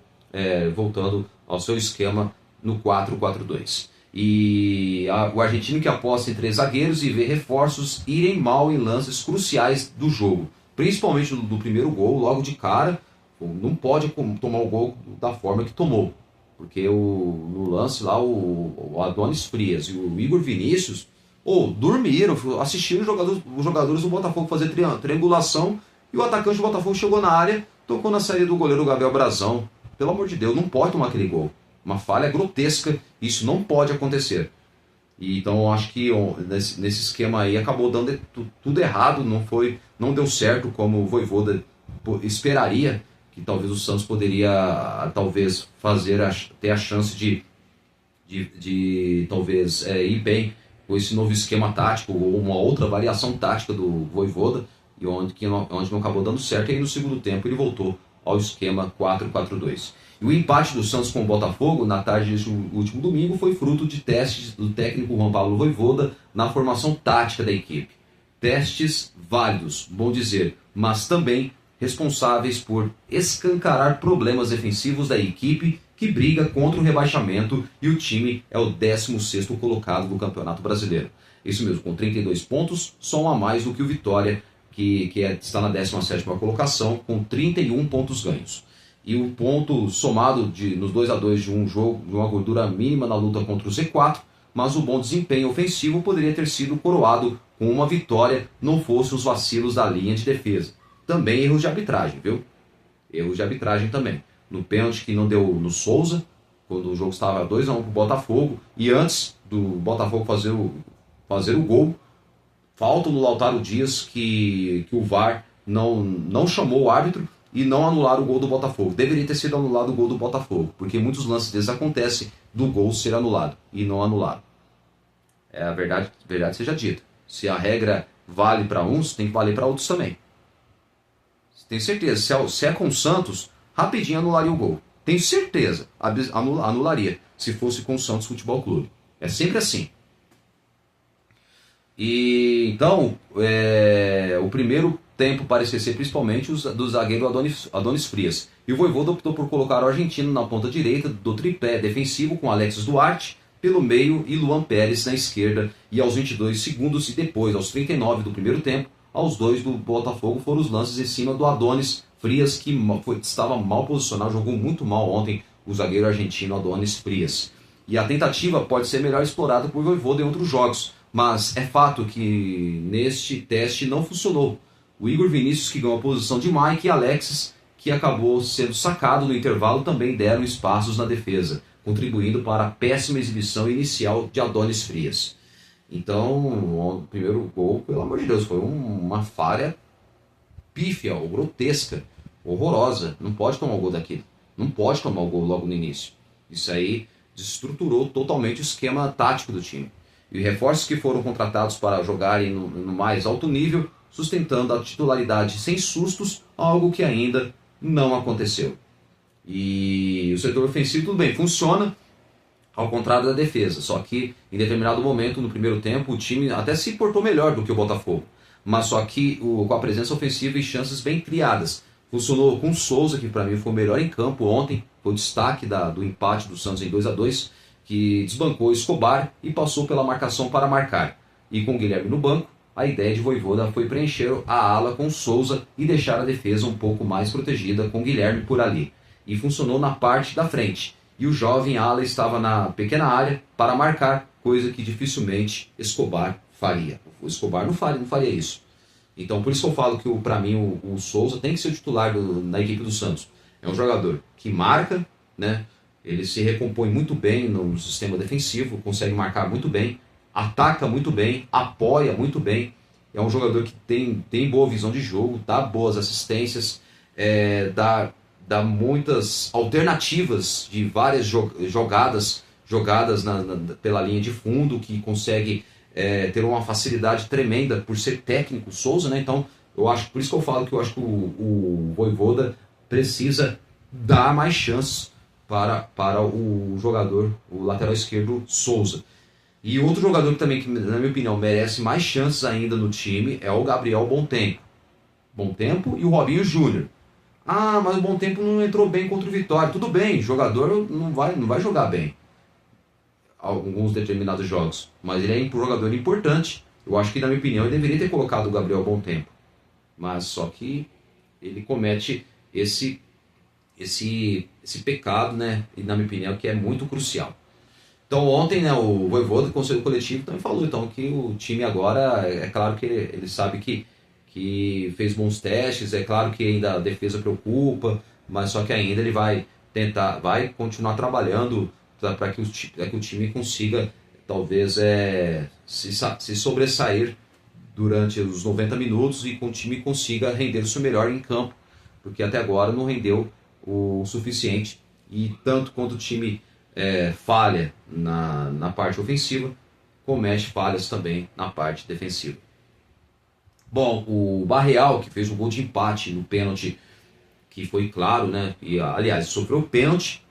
S1: voltando ao seu esquema no 4-4-2. E o argentino que aposta em 3 zagueiros e vê reforços irem mal em lances cruciais do jogo, principalmente do primeiro gol, logo de cara, não pode tomar o gol da forma que tomou, porque no lance lá o Adonis Frias e o Igor Vinícius dormiram, assistiram os jogadores do Botafogo fazer triangulação, e o atacante do Botafogo chegou na área, tocou na saída do goleiro Gabriel Brazão. Pelo amor de Deus, não pode tomar aquele gol. Uma falha grotesca, isso não pode acontecer. E então eu acho que nesse esquema aí acabou dando tudo errado, não deu certo como o Vojvoda esperaria, que talvez o Santos poderia talvez ter a chance de talvez ir bem com esse novo esquema tático ou uma outra variação tática do Vojvoda, e onde não acabou dando certo. E aí no segundo tempo ele voltou ao esquema 4-4-2. E o empate do Santos com o Botafogo na tarde deste último domingo foi fruto de testes do técnico Juan Pablo Vojvoda na formação tática da equipe. Testes válidos, bom dizer, mas também responsáveis por escancarar problemas defensivos da equipe que briga contra o rebaixamento, e o time é o 16º colocado do Campeonato Brasileiro. Isso mesmo, com 32 pontos, só um a mais do que o Vitória, que está na 17ª colocação, com 31 pontos ganhos. E o ponto somado nos 2-2 de um jogo, de uma gordura mínima na luta contra o Z4, mas o bom desempenho ofensivo poderia ter sido coroado com uma vitória, não fosse os vacilos da linha de defesa. Também erros de arbitragem, viu? Erros de arbitragem também. No pênalti que não deu no Souza, quando o jogo estava 2-1 para o Botafogo, e antes do Botafogo fazer o gol, falta no Lautaro Dias que o VAR não chamou o árbitro e não anularam o gol do Botafogo. Deveria ter sido anulado o gol do Botafogo, porque muitos lances desses acontecem do gol ser anulado e não anulado. A verdade seja dita. Se a regra vale para uns, tem que valer para outros também. Tenho certeza, se é com o Santos, rapidinho anularia o gol. Tenho certeza, anularia, se fosse com o Santos Futebol Clube. É sempre assim. E então, o primeiro tempo parecia ser principalmente do zagueiro Adonis Frias. E o Vojvoda optou por colocar o argentino na ponta direita do tripé defensivo, com Alexis Duarte pelo meio e Luan Pérez na esquerda. E aos 22 segundos e depois, aos 39 do primeiro tempo, aos 2 do Botafogo foram os lances em cima do Adonis Frias, que estava mal posicionado, jogou muito mal ontem o zagueiro argentino Adonis Frias. E a tentativa pode ser melhor explorada por Vojvoda em outros jogos, mas é fato que neste teste não funcionou. O Igor Vinícius, que ganhou a posição de Mike, e Alexis, que acabou sendo sacado no intervalo, também deram espaços na defesa, contribuindo para a péssima exibição inicial de Adonis Frias. Então, o primeiro gol, pelo amor de Deus, foi uma falha pífia, ou grotesca, horrorosa. Não pode tomar o gol daquilo. Não pode tomar o gol logo no início. Isso aí destruturou totalmente o esquema tático do time. E reforços que foram contratados para jogarem no mais alto nível, sustentando a titularidade sem sustos, algo que ainda não aconteceu. E o setor ofensivo, tudo bem, funciona, ao contrário da defesa. Só que em determinado momento, no primeiro tempo, o time até se portou melhor do que o Botafogo. Mas só que com a presença ofensiva e chances bem criadas. Funcionou com o Souza, que para mim foi o melhor em campo ontem. Foi o destaque do empate do Santos em 2-2, que desbancou Escobar e passou pela marcação para marcar. E com o Guilherme no banco, a ideia de Vojvoda foi preencher a ala com Souza e deixar a defesa um pouco mais protegida com Guilherme por ali. E funcionou na parte da frente. E o jovem ala estava na pequena área para marcar, coisa que dificilmente Escobar faria. O Escobar não faria isso. Então por isso que eu falo que para mim o Souza tem que ser o titular na equipe do Santos. É um jogador que marca, né? Ele se recompõe muito bem no sistema defensivo, consegue marcar muito bem, ataca muito bem, apoia muito bem. É um jogador que tem boa visão de jogo, dá boas assistências, dá muitas alternativas de várias jogadas pela linha de fundo, que consegue ter uma facilidade tremenda por ser técnico, Souza, né? Então, por isso que eu falo que eu acho que o Vojvoda precisa dar mais chances para o jogador, o lateral esquerdo Souza. E outro jogador também que, na minha opinião, merece mais chances ainda no time é o Gabriel Bontempo. Bontempo e o Robinho Júnior. Ah, mas o Bontempo não entrou bem contra o Vitória. Tudo bem, jogador não vai jogar bem alguns determinados jogos, mas ele é um jogador importante. Eu acho que, na minha opinião, ele deveria ter colocado o Gabriel Bontempo, mas só que ele comete esse pecado, né? E, na minha opinião, que é muito crucial. Então ontem, né, o Vojvoda do Conselho Coletivo também falou então, que o time agora, é claro que ele sabe que fez bons testes, é claro que ainda a defesa preocupa, mas só que ainda ele vai continuar trabalhando para que o time consiga talvez se sobressair durante os 90 minutos e que o time consiga render o seu melhor em campo, porque até agora não rendeu o suficiente, e tanto quanto o time falha na parte ofensiva, comete falhas também na parte defensiva. Bom, o Barreal, que fez um gol de empate no pênalti, que foi claro, né? E, aliás, sofreu o pênalti.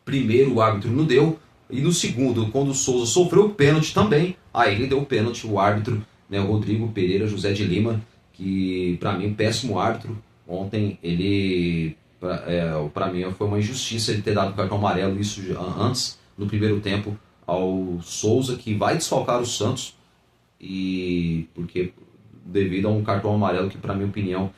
S1: Primeiro o árbitro não deu, e no segundo, quando o Souza sofreu o pênalti também, aí ele deu o pênalti, o árbitro, né, o Rodrigo Pereira José de Lima, que para mim, um péssimo árbitro. Ontem ele, para mim, foi uma injustiça ele ter dado o cartão amarelo, isso antes, no primeiro tempo, ao Souza, que vai desfalcar o Santos, e porque devido a um cartão amarelo que, para minha opinião,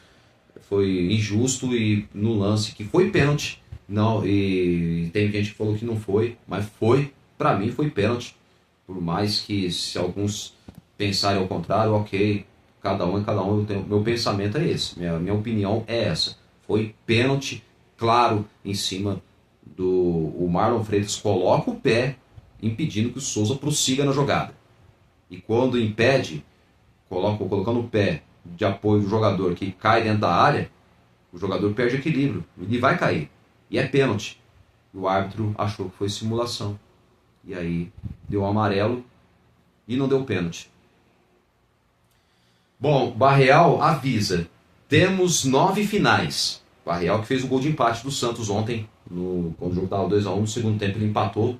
S1: foi injusto, e no lance que foi pênalti, não, e tem gente que falou que não foi, mas foi, para mim foi pênalti. Por mais que, se alguns pensarem ao contrário, ok, cada um, meu pensamento é esse, minha opinião é essa. Foi pênalti, claro, em cima o Marlon Freitas coloca o pé, impedindo que o Souza prossiga na jogada. E quando impede, colocando o pé de apoio do jogador que cai dentro da área, o jogador perde equilíbrio, ele vai cair. E é pênalti. O árbitro achou que foi simulação. E aí deu um amarelo e não deu pênalti. Bom, Barreal avisa. Temos 9 finais. Barreal que fez o gol de empate do Santos ontem. Quando o jogo estava 2-1, no segundo tempo ele empatou.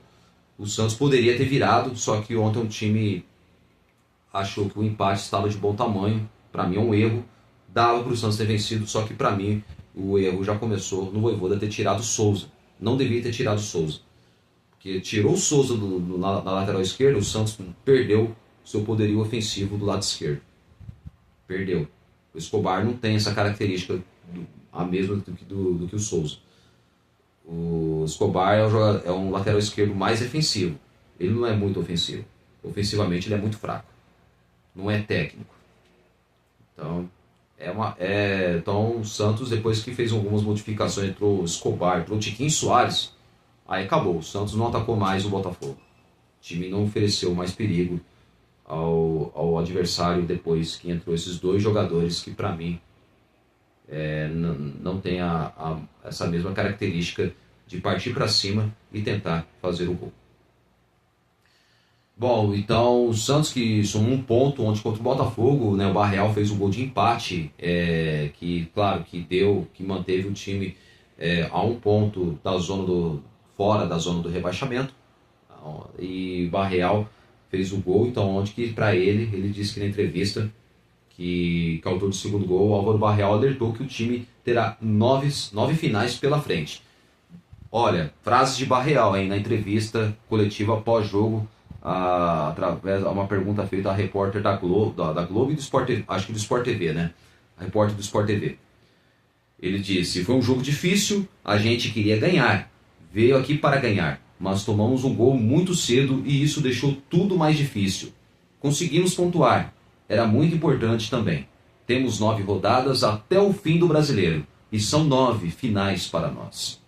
S1: O Santos poderia ter virado, só que ontem o time achou que o empate estava de bom tamanho. Para mim é um erro. Dava para o Santos ter vencido, só que para mim o erro já começou no Vojvoda ter tirado o Souza. Não devia ter tirado o Souza. Porque tirou o Souza na lateral esquerda, o Santos perdeu seu poderio ofensivo do lado esquerdo. Perdeu. O Escobar não tem essa característica a mesma do que o Souza. O Escobar é um lateral esquerdo mais defensivo. Ele não é muito ofensivo. Ofensivamente ele é muito fraco. não é técnico. Então, então o Santos, depois que fez algumas modificações, entrou o Escobar, entrou o Tiquinho Soares, aí acabou. O Santos não atacou mais o Botafogo. O time não ofereceu mais perigo ao adversário depois que entrou esses dois jogadores que, para mim, não tem essa mesma característica de partir para cima e tentar fazer o gol. Bom, então o Santos que somou um ponto onde contra o Botafogo, né, o Barreal fez um gol de empate, que claro que manteve o time a um ponto fora da zona do rebaixamento, e o Barreal fez o gol, então onde que para ele disse que na entrevista que é o autor do segundo gol, o Álvaro Barreal alertou que o time terá nove finais pela frente. Olha, frases de Barreal, hein, na entrevista coletiva pós-jogo, através de uma pergunta feita à repórter da Globo e do Sport TV, acho que do Sport TV, né? A repórter do Sport TV. Ele disse: foi um jogo difícil, a gente queria ganhar, veio aqui para ganhar, mas tomamos um gol muito cedo e isso deixou tudo mais difícil. Conseguimos pontuar, era muito importante também. Temos 9 rodadas até o fim do Brasileiro e são 9 finais para nós.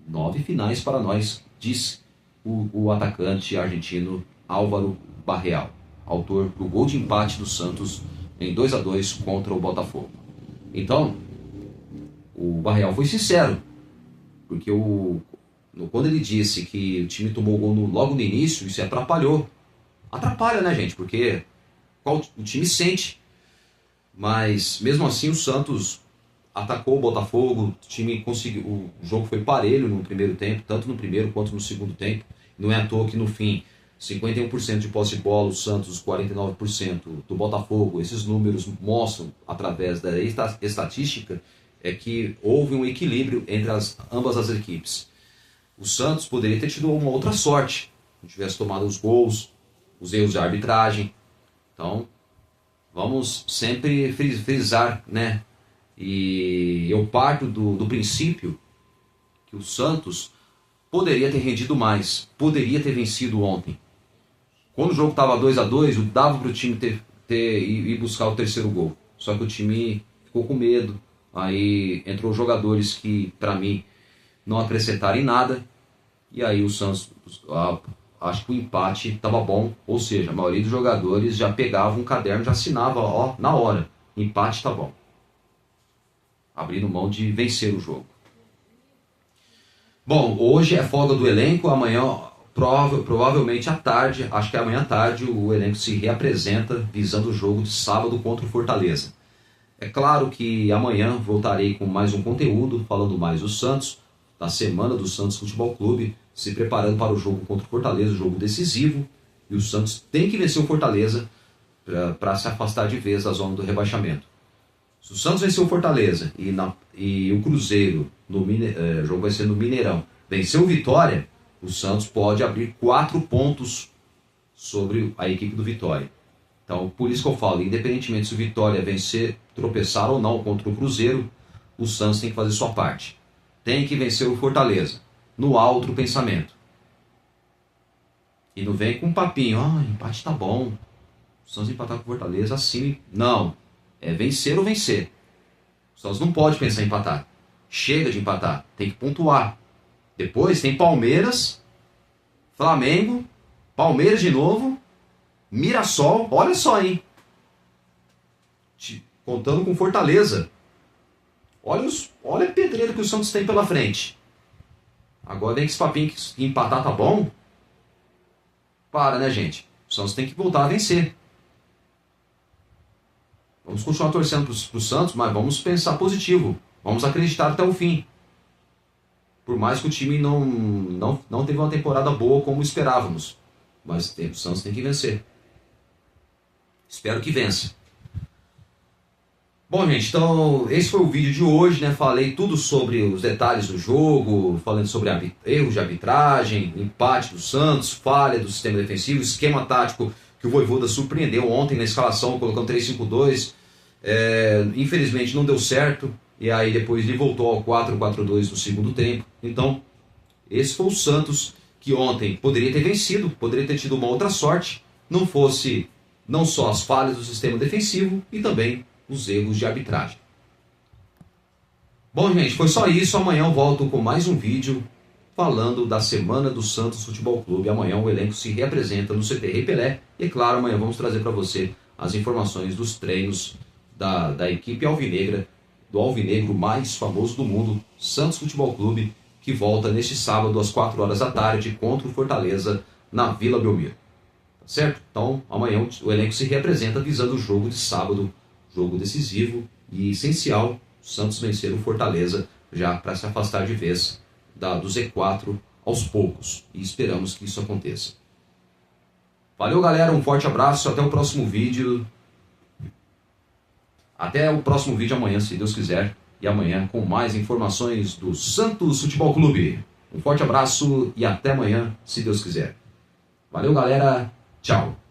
S1: 9 finais para nós, diz o atacante argentino Álvaro Barreal, autor do gol de empate do Santos em 2-2 contra o Botafogo. Então, o Barreal foi sincero, porque quando ele disse que o time tomou o gol logo no início, isso atrapalhou. Atrapalha, né, gente? Porque o time sente. Mas, mesmo assim, o Santos atacou o Botafogo, o time conseguiu. O jogo foi parelho no primeiro tempo, tanto no primeiro quanto no segundo tempo. Não é à toa que no fim, 51% de posse de bola, o Santos 49% do Botafogo. Esses números mostram, através da estatística, que houve um equilíbrio entre ambas as equipes. O Santos poderia ter tido uma outra sorte, se tivesse tomado os gols, os erros de arbitragem. Então, vamos sempre frisar, né? E eu parto do princípio que o Santos poderia ter rendido mais, poderia ter vencido ontem. Quando o jogo estava 2-2, dava para o time ir buscar o terceiro gol. Só que o time ficou com medo. Aí entrou jogadores que, para mim, não acrescentaram em nada. E aí o Santos, acho que o empate estava bom. Ou seja, a maioria dos jogadores já pegava um caderno, já assinava na hora. Empate está bom. Abrindo mão de vencer o jogo. Bom, hoje é folga do elenco. Amanhã, provavelmente à tarde, acho que amanhã à tarde, o elenco se reapresenta visando o jogo de sábado contra o Fortaleza. É claro que amanhã voltarei com mais um conteúdo, falando mais do Santos, da semana do Santos Futebol Clube, se preparando para o jogo contra o Fortaleza, jogo decisivo, e o Santos tem que vencer o Fortaleza para se afastar de vez da zona do rebaixamento. Se o Santos vencer o Fortaleza e o Cruzeiro, o jogo vai ser no Mineirão, vencer o Vitória, o Santos pode abrir 4 pontos sobre a equipe do Vitória. Então, por isso que eu falo, independentemente se o Vitória vencer, tropeçar ou não contra o Cruzeiro, o Santos tem que fazer sua parte. Tem que vencer o Fortaleza, no alto pensamento. E não vem com um papinho, empate tá bom, o Santos empatar com o Fortaleza, assim, não. É vencer ou vencer. O Santos não pode pensar em empatar. Chega de empatar, tem que pontuar. Depois tem Palmeiras, Flamengo, Palmeiras de novo, Mirassol, olha só, hein? Contando com Fortaleza. Olha a pedreira que o Santos tem pela frente. Agora vem que esse papinho que empatar tá bom. Para, né, gente? O Santos tem que voltar a vencer. Vamos continuar torcendo para o Santos, mas vamos pensar positivo. Vamos acreditar até o fim. Por mais que o time não teve uma temporada boa como esperávamos. Mas o Santos tem que vencer. Espero que vença. Bom, gente, então esse foi o vídeo de hoje, né? Falei tudo sobre os detalhes do jogo, falando sobre erros de arbitragem, empate do Santos, falha do sistema defensivo, esquema tático que o Vojvoda surpreendeu ontem na escalação, colocando 3-5-2. Infelizmente não deu certo, e aí depois ele voltou ao 4-4-2 no segundo tempo. Então, esse foi o Santos que ontem poderia ter vencido, poderia ter tido uma outra sorte, não fosse não só as falhas do sistema defensivo e também os erros de arbitragem. Bom, gente, foi só isso. Amanhã eu volto com mais um vídeo falando da semana do Santos Futebol Clube. Amanhã o elenco se reapresenta no CT Rei Pelé. E, claro, amanhã vamos trazer para você as informações dos treinos da equipe alvinegra, do alvinegro mais famoso do mundo, Santos Futebol Clube, que volta neste sábado às 4 horas da tarde contra o Fortaleza na Vila Belmiro. Tá certo? Então, amanhã o elenco se reapresenta visando o jogo de sábado, jogo decisivo e essencial. O Santos vencer o Fortaleza já para se afastar de vez do Z4 aos poucos. E esperamos que isso aconteça. Valeu, galera. Um forte abraço. Até o próximo vídeo. Até o próximo vídeo amanhã, se Deus quiser. E amanhã com mais informações do Santos Futebol Clube. Um forte abraço e até amanhã, se Deus quiser. Valeu, galera. Tchau.